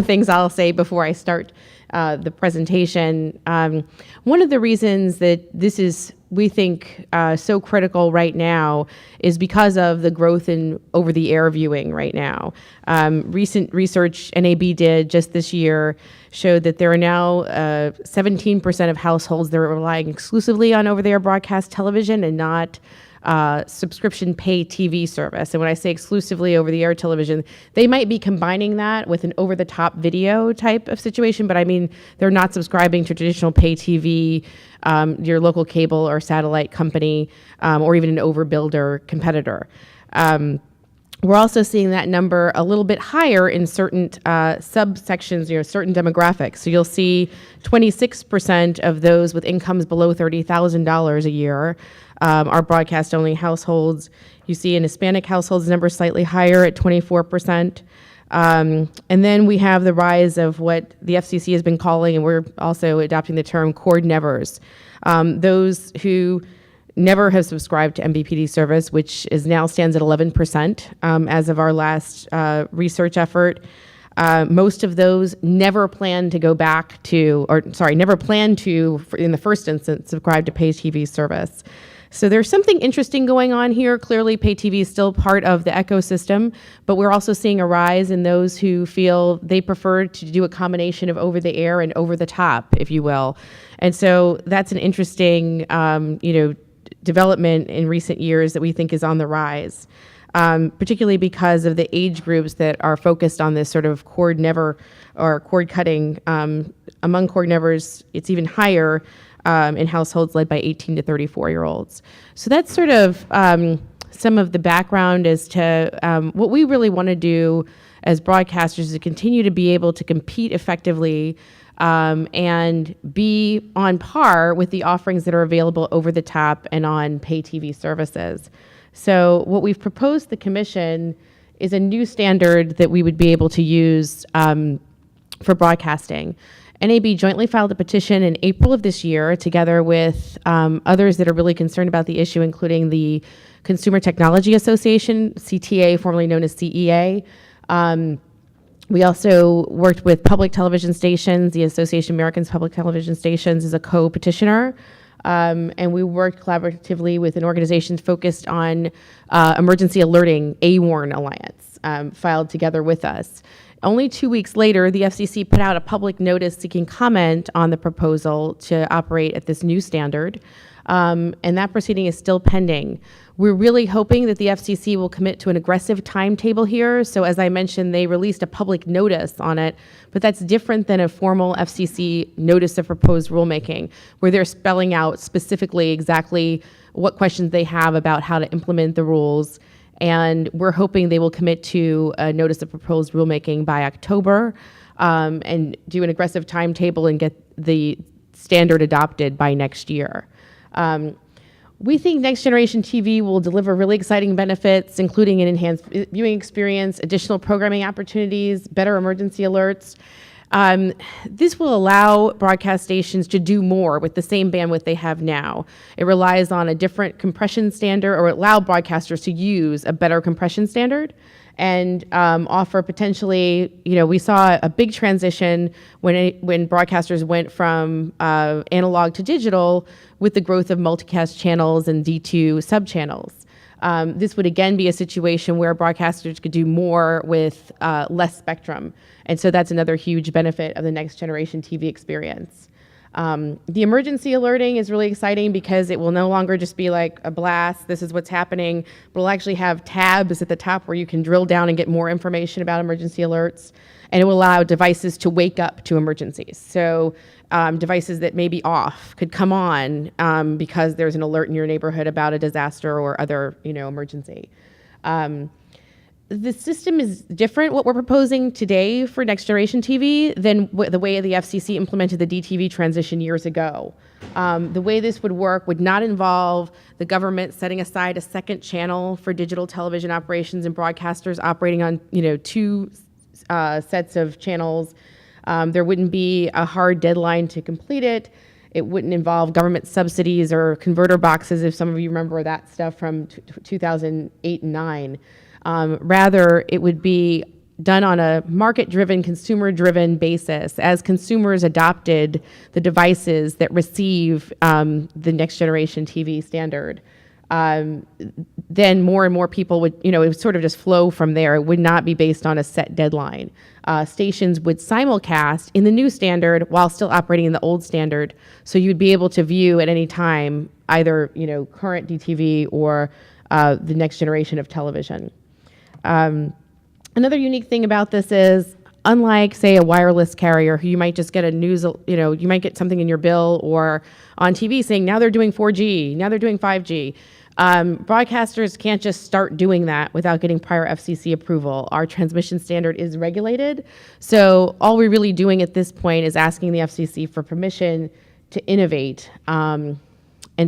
things I'll say before I start the presentation. One of the reasons that this is, we think, so critical right now is because of the growth in over-the-air viewing right now. Recent research NAB did just this year showed that there are now 17% of households that are relying exclusively on over-the-air broadcast television and not subscription pay TV service. And when I say exclusively over-the-air television, they might be combining that with an over-the-top video type of situation, but I mean, they're not subscribing to traditional pay TV, your local cable or satellite company, or even an overbuilder competitor. We're also seeing that number a little bit higher in certain subsections, certain demographics. So you'll see 26% of those with incomes below $30,000 a year are broadcast-only households. You see in Hispanic households, the number is slightly higher at 24%. And then we have the rise of what the FCC has been calling, and we're also adopting the term cord nevers. Those who never have subscribed to MVPD service, which is now stands at 11% as of our last research effort. Most of those never plan to go back to, never plan to, in the first instance, subscribe to pay TV service. So there's something interesting going on here. Clearly, pay TV is still part of the ecosystem, but we're also seeing a rise in those who feel they prefer to do a combination of over-the-air and over-the-top, if you will. And so that's an interesting, development in recent years that we think is on the rise, particularly because of the age groups that are focused on this sort of cord never or cord cutting. Among cord nevers, it's even higher in households led by 18 to 34-year-olds. So that's sort of some of the background as to what we really want to do as broadcasters is to continue to be able to compete effectively and be on par with the offerings that are available over the top and on pay TV services. So what we've proposed to the commission is a new standard that we would be able to use for broadcasting. NAB jointly filed a petition in April of this year together with others that are really concerned about the issue, including the Consumer Technology Association, CTA, formerly known as CEA. We also worked with public television stations. The Association of Americans Public Television Stations is a co-petitioner. And we worked collaboratively with an organization focused on emergency alerting, AWARN Alliance, filed together with us. Only 2 weeks later, the FCC put out a public notice seeking comment on the proposal to operate at this new standard, and that proceeding is still pending. We're really hoping that the FCC will commit to an aggressive timetable here. So as I mentioned, they released a public notice on it, but that's different than a formal FCC notice of proposed rulemaking, where they're spelling out specifically exactly what questions they have about how to implement the rules. And we're hoping they will commit to a notice of proposed rulemaking by October and do an aggressive timetable and get the standard adopted by next year. We think next generation TV will deliver really exciting benefits, including an enhanced viewing experience, additional programming opportunities, better emergency alerts. This will allow broadcast stations to do more with the same bandwidth they have now. It relies on a different compression standard, or allow broadcasters to use a better compression standard and offer potentially, we saw a big transition when broadcasters went from analog to digital with the growth of multicast channels and D2 sub-channels. This would again be a situation where broadcasters could do more with less spectrum. And so that's another huge benefit of the next generation TV experience. The emergency alerting is really exciting because it will no longer just be like a blast, this is what's happening, but it'll actually have tabs at the top where you can drill down and get more information about emergency alerts. And it will allow devices to wake up to emergencies. So devices that may be off could come on because there's an alert in your neighborhood about a disaster or other, emergency. The system is different, what we're proposing today for next generation TV, than the way the FCC implemented the DTV transition years ago. The way this would work would not involve the government setting aside a second channel for digital television operations and broadcasters operating on, two sets of channels. There wouldn't be a hard deadline to complete it. It wouldn't involve government subsidies or converter boxes, if some of you remember that stuff from 2008 and 9. Rather, it would be done on a market-driven, consumer-driven basis as consumers adopted the devices that receive the next generation TV standard. Then more and more people would, it would sort of just flow from there. It would not be based on a set deadline. Stations would simulcast in the new standard while still operating in the old standard. So you'd be able to view at any time either, current DTV or the next generation of television. Another unique thing about this is, unlike, say, a wireless carrier who you might just get a news, you might get something in your bill or on TV saying, now they're doing 4G, now they're doing 5G. Broadcasters can't just start doing that without getting prior FCC approval. Our transmission standard is regulated. So all we're really doing at this point is asking the FCC for permission to innovate. And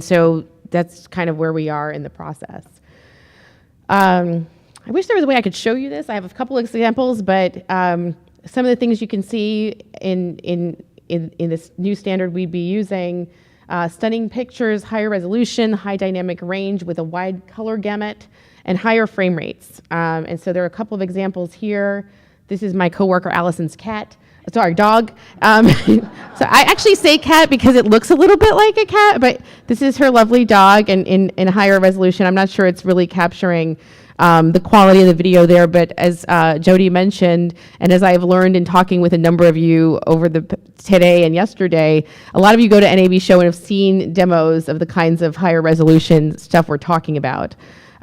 so that's kind of where we are in the process. I wish there was a way I could show you this. I have a couple of examples, but some of the things you can see in this new standard we'd be using, stunning pictures, higher resolution, high dynamic range with a wide color gamut, and higher frame rates. And so there are a couple of examples here. This is my coworker Allison's dog. So I actually say cat because it looks a little bit like a cat, but this is her lovely dog, and in higher resolution. I'm not sure it's really capturing the quality of the video there, but as Jodie mentioned, and as I've learned in talking with a number of you over today and yesterday, a lot of you go to NAB Show and have seen demos of the kinds of higher resolution stuff we're talking about.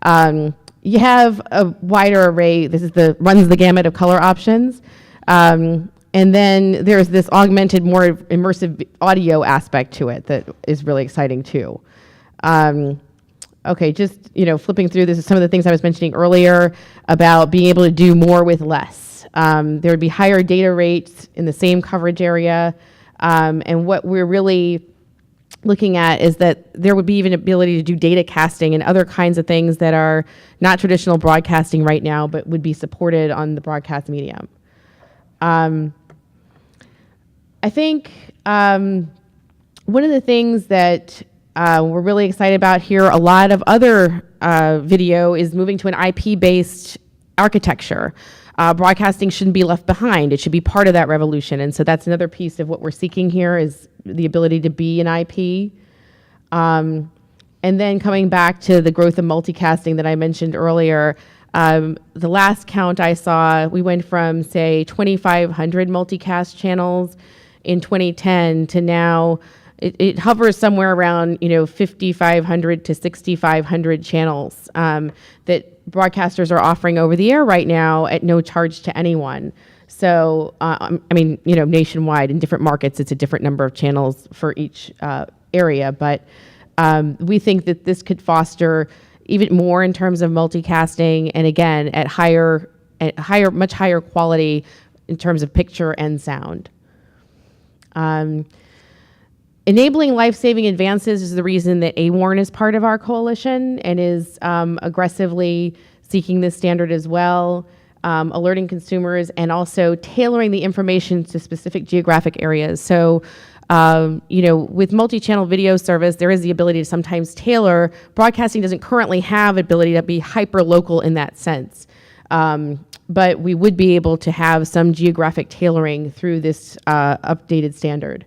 You have a wider array. This is runs the gamut of color options. And then there's this augmented, more immersive audio aspect to it that is really exciting too. Okay, just flipping through, this is some of the things I was mentioning earlier about being able to do more with less. There would be higher data rates in the same coverage area, and what we're really looking at is that there would be even ability to do data casting and other kinds of things that are not traditional broadcasting right now, but would be supported on the broadcast medium. I think one of the things that we're really excited about here, a lot of other video is moving to an IP-based architecture. Broadcasting shouldn't be left behind. It should be part of that revolution. And so that's another piece of what we're seeking here is the ability to be an IP. And then coming back to the growth of multicasting that I mentioned earlier, the last count I saw, we went from, say, 2,500 multicast channels in 2010 to now it hovers somewhere around 5,500 to 6,500 channels that broadcasters are offering over the air right now at no charge to anyone. So nationwide in different markets, it's a different number of channels for each area. But we think that this could foster even more in terms of multicasting, and again at much higher quality in terms of picture and sound. Enabling life-saving advances is the reason that AWARN is part of our coalition and is aggressively seeking this standard as well, alerting consumers and also tailoring the information to specific geographic areas. So, with multi-channel video service, there is the ability to sometimes tailor. Broadcasting doesn't currently have ability to be hyper-local in that sense. But we would be able to have some geographic tailoring through this updated standard.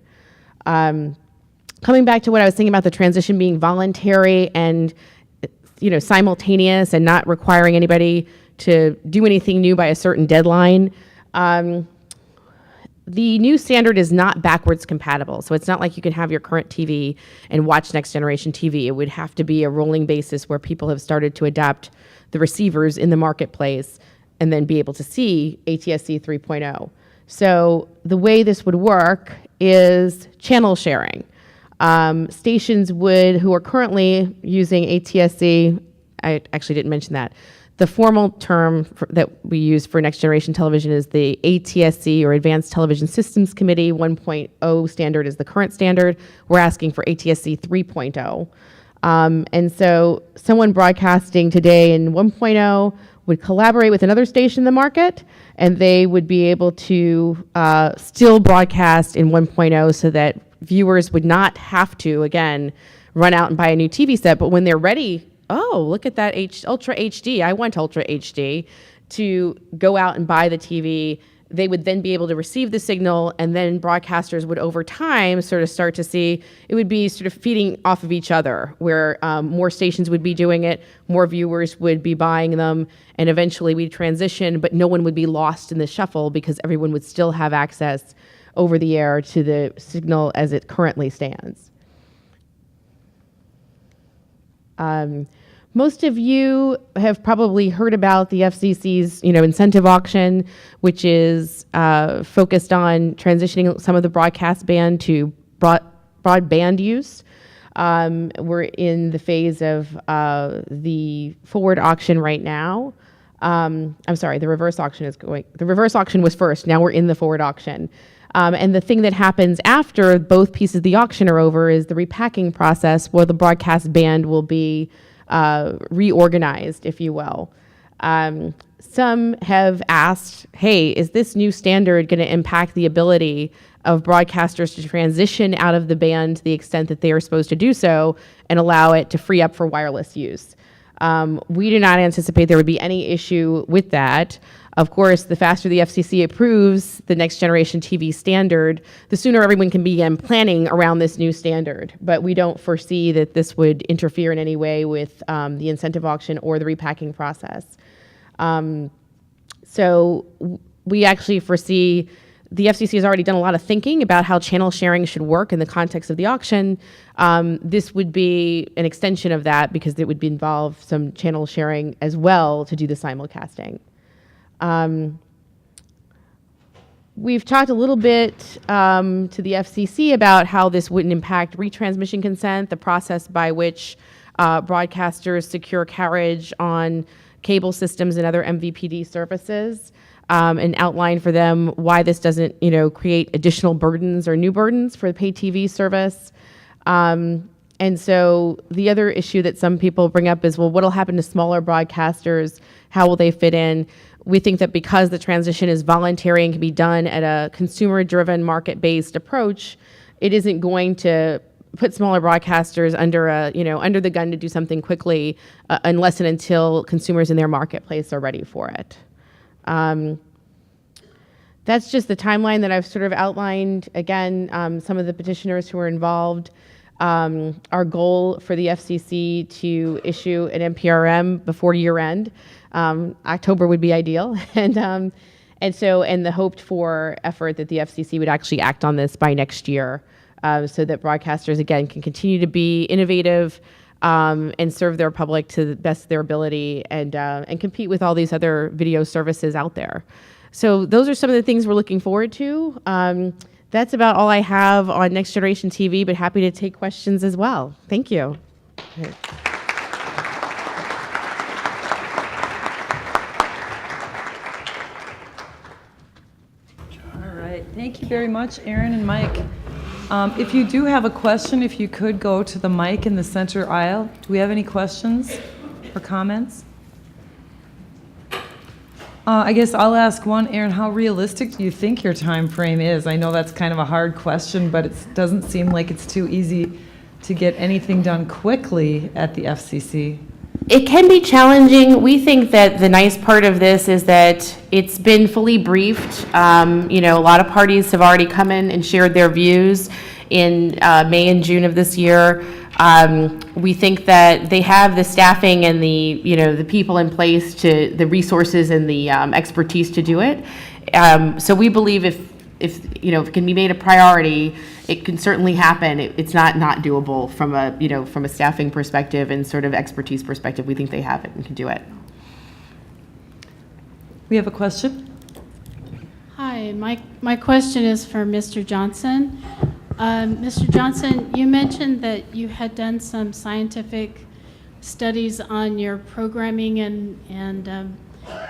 Coming back to what I was saying about the transition being voluntary and simultaneous and not requiring anybody to do anything new by a certain deadline, the new standard is not backwards compatible. So it's not like you can have your current TV and watch next generation TV. It would have to be a rolling basis where people have started to adopt the receivers in the marketplace and then be able to see ATSC 3.0. So the way this would work is channel sharing. Stations who are currently using ATSC, I actually didn't mention that. The formal term that we use for next generation television is the ATSC, or Advanced Television Systems Committee. 1.0 standard is the current standard. We're asking for ATSC 3.0. And so someone broadcasting today in 1.0 would collaborate with another station in the market, and they would be able to still broadcast in 1.0 so that viewers would not have to, again, run out and buy a new TV set. But when they're ready oh, look at that Ultra HD. I want Ultra HD, to go out and buy the TV. They would then be able to receive the signal, and then broadcasters would over time sort of start to see, it would be sort of feeding off of each other, where more stations would be doing it, more viewers would be buying them, and eventually we'd transition, but no one would be lost in the shuffle because everyone would still have access over the air to the signal as it currently stands. Most of you have probably heard about the FCC's, incentive auction, which is focused on transitioning some of the broadcast band to broadband use. We're in the phase of the forward auction right now. I'm sorry, the reverse auction is going. The reverse auction was first. Now we're in the forward auction. And the thing that happens after both pieces of the auction are over is the repacking process, where the broadcast band will be reorganized, if you will. Some have asked, hey, is this new standard going to impact the ability of broadcasters to transition out of the band to the extent that they are supposed to do so and allow it to free up for wireless use? We do not anticipate there would be any issue with that. Of course, the faster the FCC approves the next generation TV standard, the sooner everyone can begin planning around this new standard. But we don't foresee that this would interfere in any way with the incentive auction or the repacking process. So we actually foresee the FCC has already done a lot of thinking about how channel sharing should work in the context of the auction. This would be an extension of that because it would involve some channel sharing as well to do the simulcasting. We've talked a little bit to the FCC about how this wouldn't impact retransmission consent, the process by which broadcasters secure carriage on cable systems and other MVPD services, and outline for them why this doesn't, create additional burdens or new burdens for the pay TV service. And so the other issue that some people bring up is, well, what will happen to smaller broadcasters? How will they fit in? We think that because the transition is voluntary and can be done at a consumer-driven, market-based approach, it isn't going to put smaller broadcasters under under the gun to do something quickly, unless and until consumers in their marketplace are ready for it. That's just the timeline that I've sort of outlined. Again, some of the petitioners who are involved. Our goal for the FCC to issue an NPRM before year end. October would be ideal, and the hoped for effort that the FCC would actually act on this by next year, so that broadcasters again can continue to be innovative and serve their public to the best of their ability, and compete with all these other video services out there. So those are some of the things we're looking forward to. That's about all I have on Next Generation TV, but happy to take questions as well. Thank you. All right, thank you very much, Erin and Mike. If you do have a question, if you could go to the mic in the center aisle. Do we have any questions or comments? I guess I'll ask one, Erin, how realistic do you think your time frame is? I know that's kind of a hard question, but it doesn't seem like it's too easy to get anything done quickly at the FCC. It can be challenging. We think that the nice part of this is that it's been fully briefed. A lot of parties have already come in and shared their views in May and June of this year. We think that they have the staffing and the people in place, to the resources and the expertise to do it. So we believe if it can be made a priority, it can certainly happen. It's not doable from a staffing perspective and sort of expertise perspective. We think they have it and can do it. We have a question. Hi, my question is for Mr. Johnson. Mr. Johnson, you mentioned that you had done some scientific studies on your programming and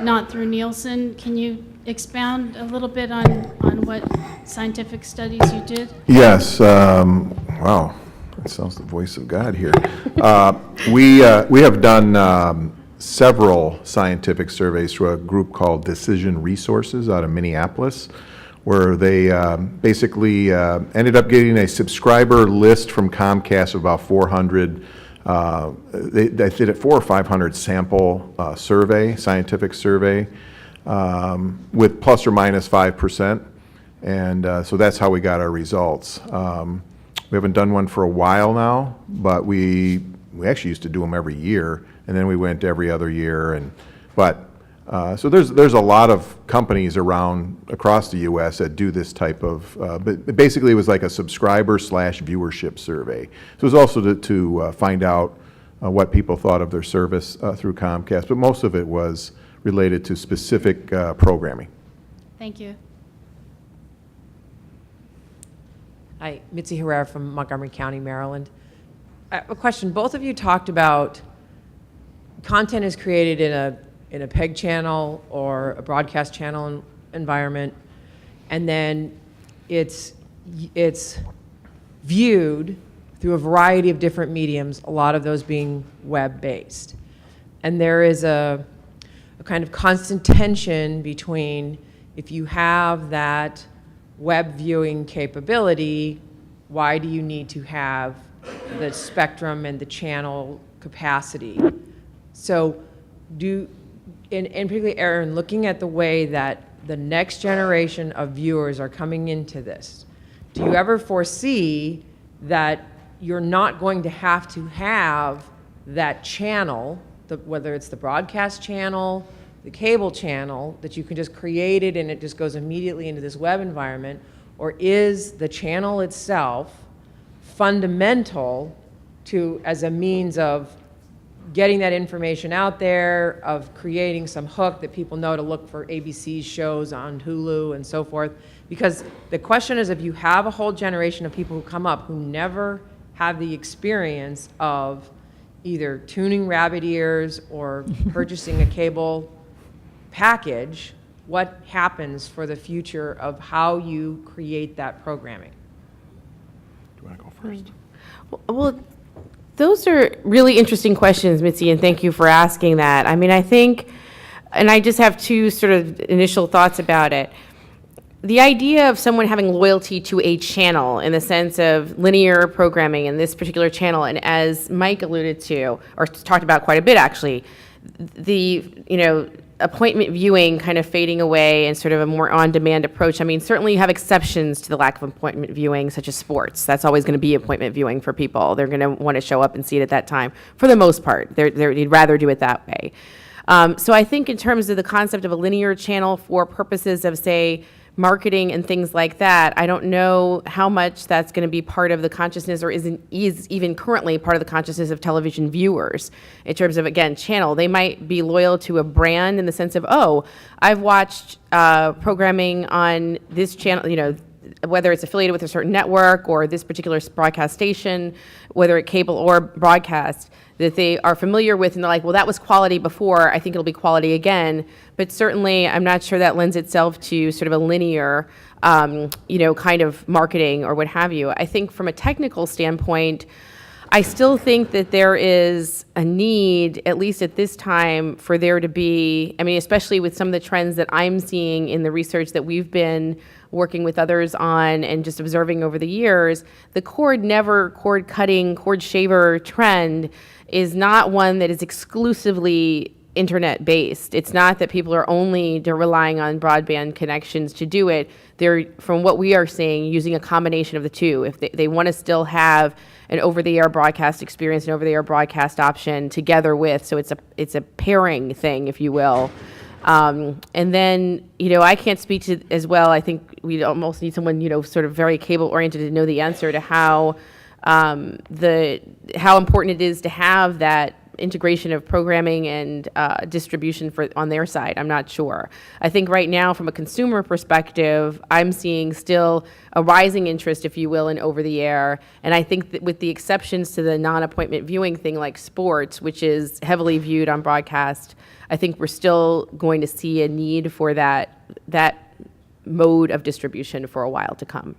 not through Nielsen. Can you expound a little bit on what scientific studies you did? Yes. Wow. That sounds the voice of God here. We have done several scientific surveys through a group called Decision Resources out of Minneapolis, where they basically ended up getting a subscriber list from Comcast of about 400 They did a 400 or 500 sample survey, scientific survey, with plus or minus 5%. And so that's how we got our results. We haven't done one for a while now, but we actually used to do them every year, and then we went every other year. So there's a lot of companies across the U.S. that do this type of, but basically it was like a subscriber/viewership survey. So it was also to find out what people thought of their service through Comcast, but most of it was related to specific programming. Thank you. Hi, Mitzi Herrera from Montgomery County, Maryland. I have a question. Both of you talked about content is created in a PEG channel or a broadcast channel environment, and then it's viewed through a variety of different mediums, a lot of those being web-based. And there is a kind of constant tension between, if you have that web viewing capability, why do you need to have the spectrum and the channel capacity? So and particularly Erin, looking at the way that the next generation of viewers are coming into this, do you ever foresee that you're not going to have that channel, whether it's the broadcast channel, the cable channel, that you can just create it and it just goes immediately into this web environment? Or is the channel itself fundamental as a means of getting that information out there, of creating some hook that people know to look for ABC's shows on Hulu and so forth? Because the question is, if you have a whole generation of people who come up who never have the experience of either tuning rabbit ears or purchasing a cable package, what happens for the future of how you create that programming? Do you want to go first? Well, those are really interesting questions, Mitzi, and thank you for asking that. I mean, I think, and I just have two sort of initial thoughts about it. The idea of someone having loyalty to a channel in the sense of linear programming in this particular channel, and as Mike alluded to, or talked about quite a bit actually, the appointment viewing kind of fading away and sort of a more on-demand approach. I mean, certainly you have exceptions to the lack of appointment viewing, such as sports. That's always going to be appointment viewing for people. They're going to want to show up and see it at that time. For the most part, they'd rather do it that way. So I think in terms of the concept of a linear channel for purposes of, say, marketing and things like that, I don't know how much that's going to be part of the consciousness or is even currently part of the consciousness of television viewers in terms of, again, channel. They might be loyal to a brand in the sense of, oh, I've watched programming on this channel, whether it's affiliated with a certain network or this particular broadcast station, whether it's cable or broadcast, that they are familiar with, and they're like, well, that was quality before, I think it'll be quality again. But certainly, I'm not sure that lends itself to sort of a linear, kind of marketing or what have you. I think from a technical standpoint, I still think that there is a need, at least at this time, for there to be, I mean, especially with some of the trends that I'm seeing in the research that we've been working with others on and just observing over the years, the cord cutting, cord shaver trend is not one that is exclusively internet based. It's not that people are only relying on broadband connections to do it. They're, from what we are seeing, using a combination of the two. If they want to still have an over-the-air broadcast experience, an over-the-air broadcast option together with, so it's a pairing thing, if you will. And then, I can't speak to as well. I think we almost need someone, sort of very cable-oriented to know the answer to how important it is to have that integration of programming and distribution on their side. I'm not sure. I think right now, from a consumer perspective, I'm seeing still a rising interest, if you will, in over-the-air. And I think that with the exceptions to the non-appointment viewing thing like sports, which is heavily viewed on broadcast, I think we're still going to see a need for that mode of distribution for a while to come.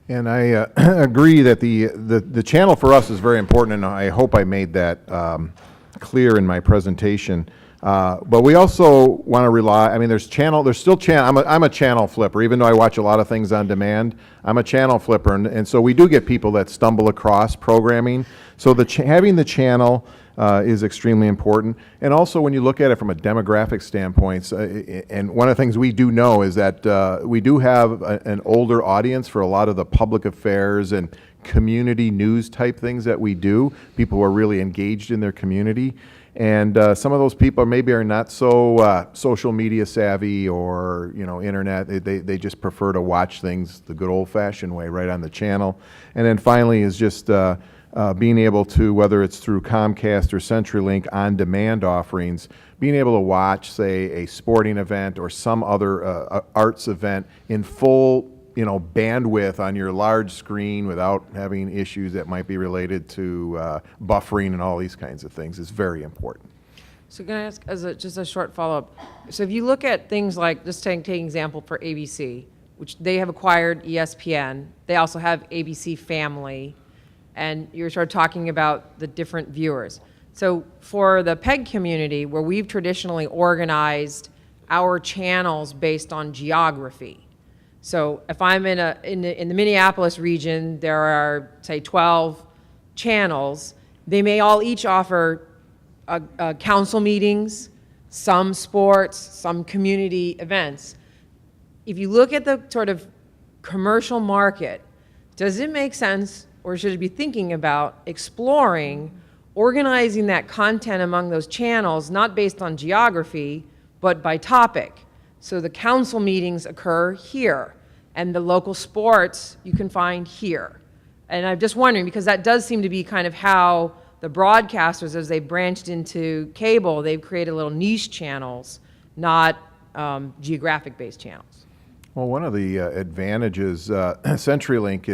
And I agree that the channel for us is very important, and I hope I made that clear in my presentation. But we also want to rely, I mean, there's still channel, I'm a channel flipper, even though I watch a lot of things on demand. I'm a channel flipper, and so we do get people that stumble across programming. So having the channel is extremely important. And also when you look at it from a demographic standpoint, and one of the things we do know is that we do have an older audience for a lot of the public affairs and community news type things that we do. People who are really engaged in their community. And some of those people maybe are not so social media savvy or, internet. They just prefer to watch things the good old-fashioned way, right on the channel. And then finally is just being able to, whether it's through Comcast or CenturyLink on-demand offerings, being able to watch, say, a sporting event or some other arts event in full bandwidth on your large screen without having issues that might be related to buffering and all these kinds of things is very important. So can I ask, just a short follow-up? So if you look at things like, just take example for ABC, which they have acquired ESPN. They also have ABC Family, and you're sort of talking about the different viewers. So for the PEG community, where we've traditionally organized our channels based on geography. So if I'm in the Minneapolis region, there are, say, 12 channels. They may all each offer council meetings, some sports, some community events. If you look at the sort of commercial market, does it make sense, or should it be thinking about exploring organizing that content among those channels, not based on geography, but by topic? So the council meetings occur here, and the local sports you can find here. And I'm just wondering, because that does seem to be kind of how the broadcasters, as they've branched into cable, they've created little niche channels, not geographic-based channels. Well, one of the advantages, CenturyLink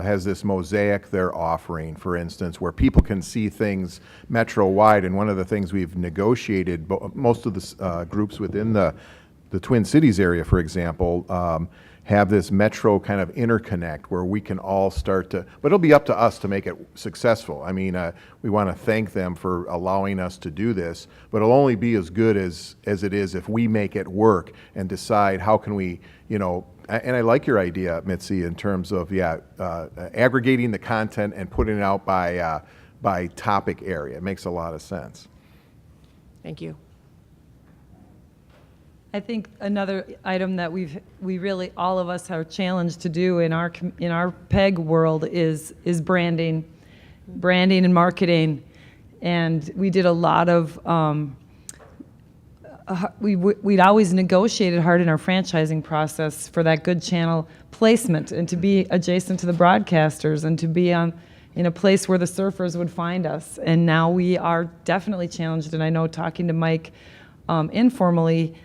has this mosaic they're offering, for instance, where people can see things metro-wide. And one of the things we've negotiated, most of the groups within the Twin Cities area, for example, have this metro kind of interconnect where we can all start to, but it'll be up to us to make it successful. I mean, we want to thank them for allowing us to do this, but it'll only be as good as it is if we make it work and decide how can we, and I like your idea, Mitzi, in terms of, aggregating the content and putting it out by topic area. It makes a lot of sense. Thank you. I think another item that we really, all of us are challenged to do in our PEG world is branding and marketing. And we did a lot of, we'd always negotiated hard in our franchising process for that good channel placement and to be adjacent to the broadcasters and to be in a place where the surfers would find us. And now we are definitely challenged, and I know talking to Mike informally,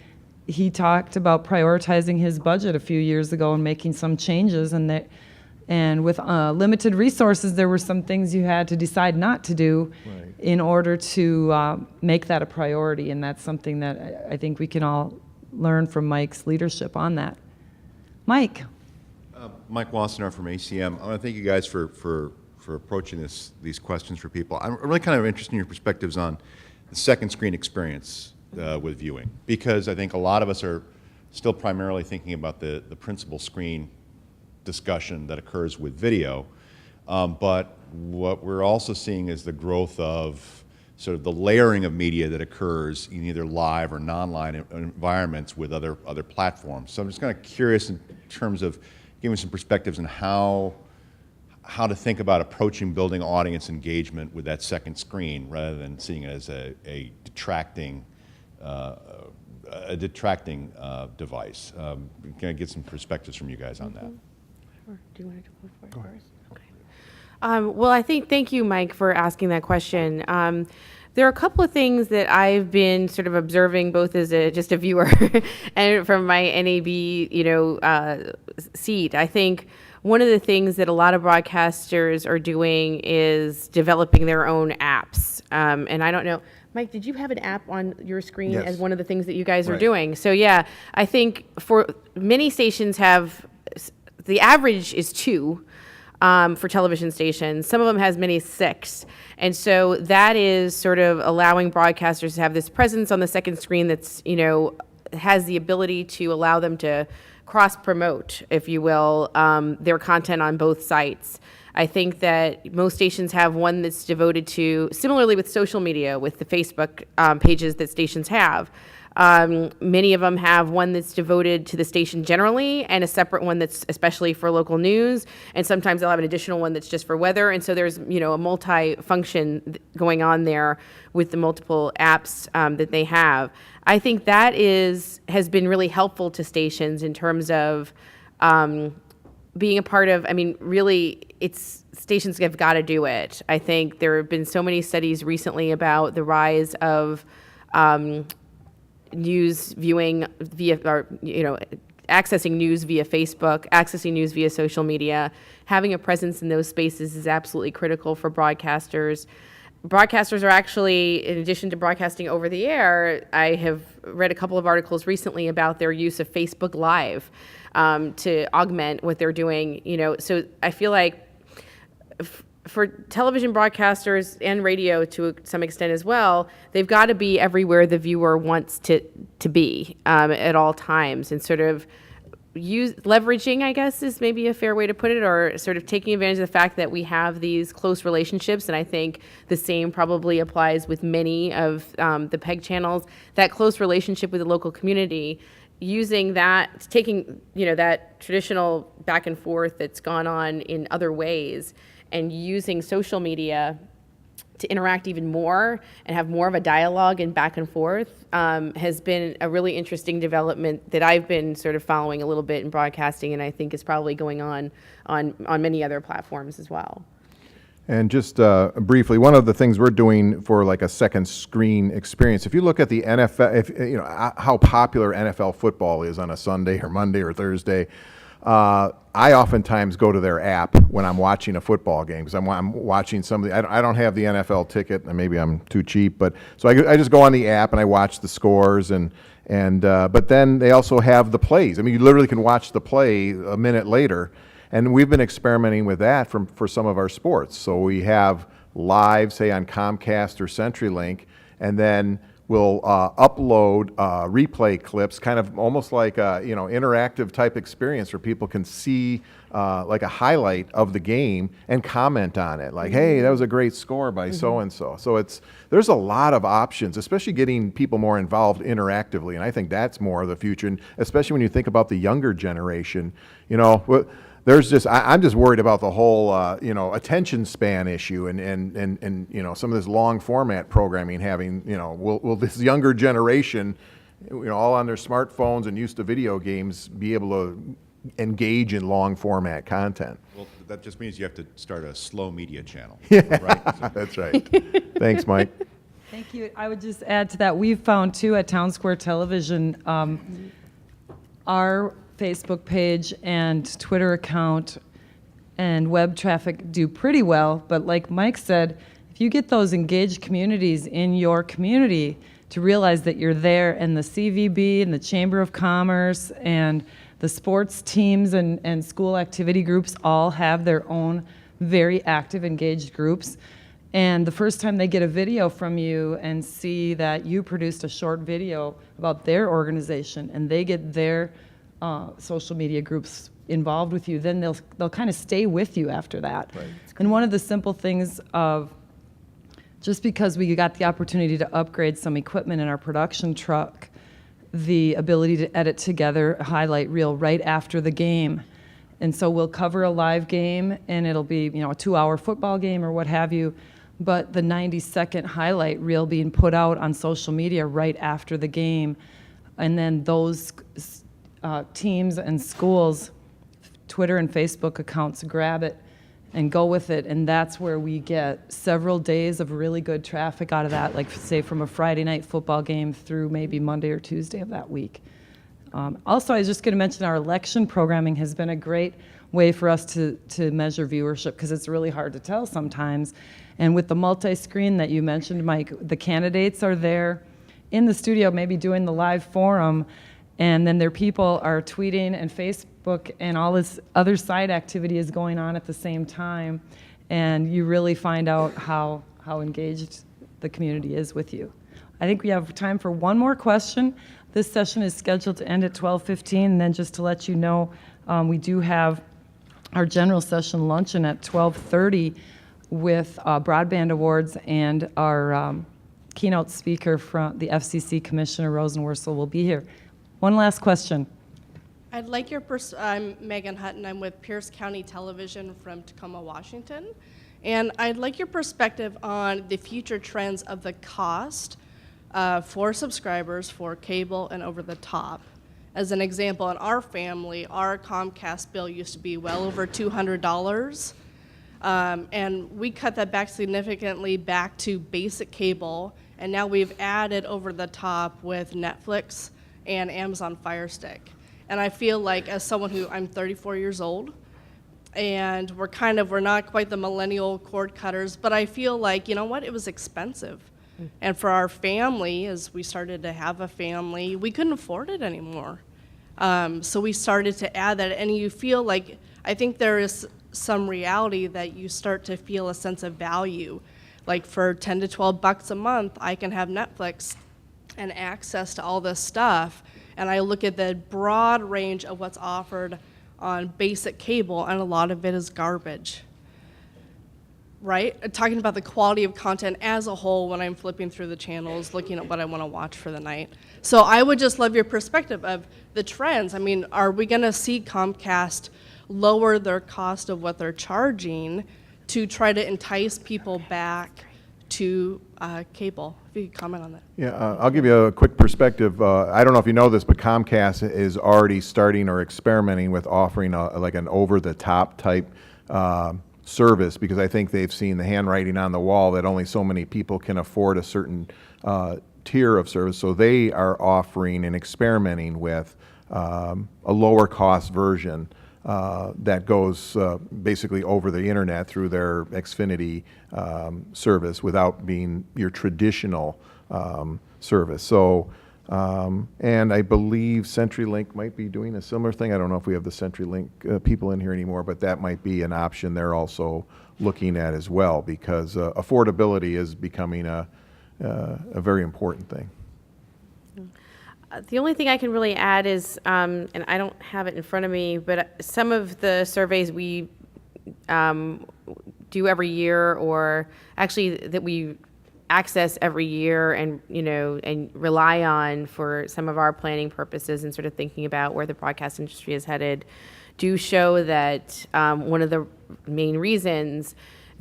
he talked about prioritizing his budget a few years ago and making some changes, and with limited resources, there were some things you had to decide not to do in order to make that a priority, and that's something that I think we can all learn from Mike's leadership on that. Mike. Mike Wassenaar from ACM. I want to thank you guys for approaching these questions for people. I'm really kind of interested in your perspectives on the second screen experience with viewing, because I think a lot of us are still primarily thinking about the principal screen discussion that occurs with video, but what we're also seeing is the growth of sort of the layering of media that occurs in either live or non-live environments with other platforms. So I'm just kind of curious in terms of giving some perspectives on how to think about approaching building audience engagement with that second screen rather than seeing it as a detracting device. Can I get some perspectives from you guys on that? Sure. Do you want to go for it first? Okay. Well, thank you, Mike, for asking that question. There are a couple of things that I've been sort of observing, both as just a viewer and from my NAB, seat. I think one of the things that a lot of broadcasters are doing is developing their own apps. And I don't know, Mike, did you have an app on your screen Yes. as one of the things that you guys are Right. doing? So yeah, I think for many stations the average is 2. for television stations. Some of them has many as 6. And so that is sort of allowing broadcasters to have this presence on the second screen that's, has the ability to allow them to cross-promote, if you will, their content on both sites. I think that most stations have one that's devoted to, similarly with social media, with the Facebook pages that stations have. Many of them have one that's devoted to the station generally, and a separate one that's especially for local news. And sometimes they'll have an additional one that's just for weather. And so there's, a multi-function going on there with the multiple apps that they have. I think that has been really helpful to stations in terms of being a part of, really, stations have got to do it. I think there have been so many studies recently about the rise of news viewing via, or, accessing news via Facebook, accessing news via social media. Having a presence in those spaces is absolutely critical for broadcasters. Broadcasters are actually, in addition to broadcasting over the air, I have read a couple of articles recently about their use of Facebook Live to augment what they're doing. So I feel like for television broadcasters and radio to some extent as well, they've got to be everywhere the viewer wants to be at all times, and sort of leveraging, I guess, is maybe a fair way to put it, or sort of taking advantage of the fact that we have these close relationships. And I think the same probably applies with many of the PEG channels, that close relationship with the local community, using that, taking, that traditional back and forth that's gone on in other ways, and using social media to interact even more and have more of a dialogue and back and forth has been a really interesting development that I've been sort of following a little bit in broadcasting, and I think is probably going on many other platforms as well. And just briefly, one of the things we're doing for like a second screen experience, if you look at the NFL, how popular NFL football is on a Sunday or Monday or Thursday, I oftentimes go to their app when I'm watching a football game, because I'm watching somebody. I don't have the NFL ticket, and maybe I'm too cheap, but so I just go on the app and I watch the scores, but then they also have the plays. You literally can watch the play a minute later, and we've been experimenting with that for some of our sports. So we have live, say on Comcast or CenturyLink, and then we'll upload replay clips, kind of almost like a interactive type experience where people can see like a highlight of the game and comment on it, like, hey, that was a great score by so-and-so. So there's a lot of options, especially getting people more involved interactively, and I think that's more of the future, and especially when you think about the younger generation. I'm just worried about the whole, attention span issue, and some of this long format programming having, will this younger generation, all on their smartphones and used to video games, be able to engage in long format content? Well, that just means you have to start a slow media channel. Yeah, right? That's right. Thanks, Mike. Thank you. I would just add to that, we've found too at Town Square Television, our Facebook page and Twitter account and web traffic do pretty well, but like Mike said, if you get those engaged communities in your community to realize that you're there, and the CVB and the Chamber of Commerce and the sports teams and school activity groups all have their own very active, engaged groups, and the first time they get a video from you and see that you produced a short video about their organization and they get their social media groups involved with you, then they'll kind of stay with you after that. Right. And one of the simple things of, just because we got the opportunity to upgrade some equipment in our production truck, the ability to edit together a highlight reel right after the game. And so we'll cover a live game, and it'll be a 2-hour football game or what have you, but the 90-second highlight reel being put out on social media right after the game, and then those teams and schools, Twitter and Facebook accounts grab it and go with it, and that's where we get several days of really good traffic out of that, like say from a Friday night football game through maybe Monday or Tuesday of that week. Also, I was just going to mention our election programming has been a great way for us to measure viewership, because it's really hard to tell sometimes. And with the multi-screen that you mentioned, Mike, the candidates are there in the studio maybe doing the live forum, and then their people are tweeting and Facebook Facebook, and all this other side activity is going on at the same time, and you really find out how engaged the community is with you. I think we have time for one more question. This session is scheduled to end at 12:15, and then just to let you know, we do have our general session luncheon at 12:30 with Broadband Awards, and our keynote speaker from the FCC, Commissioner Rosenworcel, will be here. One last question. I'd like your I'm Megan Hutton. I'm with Pierce County Television from Tacoma, Washington. And I'd like your perspective on the future trends of the cost for subscribers for cable and over the top. As an example, in our family, our Comcast bill used to be well over $200. And we cut that back significantly back to basic cable. And now we've added over the top with Netflix and Amazon Fire Stick. And I feel like, as someone I'm 34 years old, and we're not quite the millennial cord cutters, but I feel like, you know what, it was expensive. And for our family, as we started to have a family, we couldn't afford it anymore. So we started to add that, and you feel like, I think there is some reality that you start to feel a sense of value. Like for 10 to 12 bucks a month, I can have Netflix and access to all this stuff. And I look at the broad range of what's offered on basic cable, and a lot of it is garbage, right? Talking about the quality of content as a whole when I'm flipping through the channels, looking at what I want to watch for the night. So I would just love your perspective of the trends. I mean, are we going to see Comcast lower their cost of what they're charging to try to entice people back to cable? If you could comment on that. Yeah, I'll give you a quick perspective. I don't know if you know this, but Comcast is already starting or experimenting with offering like an over-the-top type service, because I think they've seen the handwriting on the wall that only so many people can afford a certain tier of service. So they are offering and experimenting with a lower-cost version that goes basically over the internet through their Xfinity service without being your traditional service. So, and I believe CenturyLink might be doing a similar thing. I don't know if we have the CenturyLink people in here anymore, but that might be an option they're also looking at as well, because affordability is becoming a very important thing. The only thing I can really add is, and I don't have it in front of me, but some of the surveys we do every year, or actually that we access every year and, and rely on for some of our planning purposes and sort of thinking about where the broadcast industry is headed, do show that one of the main reasons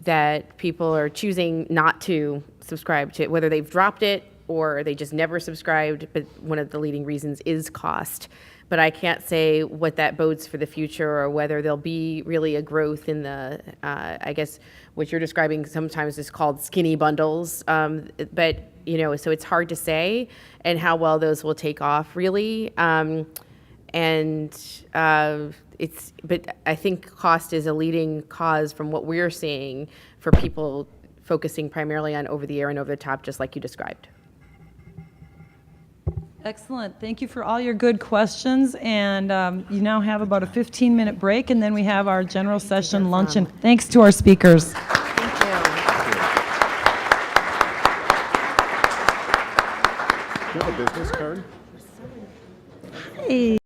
that people are choosing not to subscribe to it, whether they've dropped it or they just never subscribed, but one of the leading reasons is cost. But I can't say what that bodes for the future, or whether there'll be really a growth in the, I guess, what you're describing sometimes is called skinny bundles. But, so it's hard to say, and how well those will take off, really. But I think cost is a leading cause from what we're seeing for people focusing primarily on over the air and over the top, just like you described. Excellent. Thank you for all your good questions. And you now have about a 15-minute break, and then we have our general session luncheon. Thanks to our speakers. Thank you. Do you have a business card? Hey.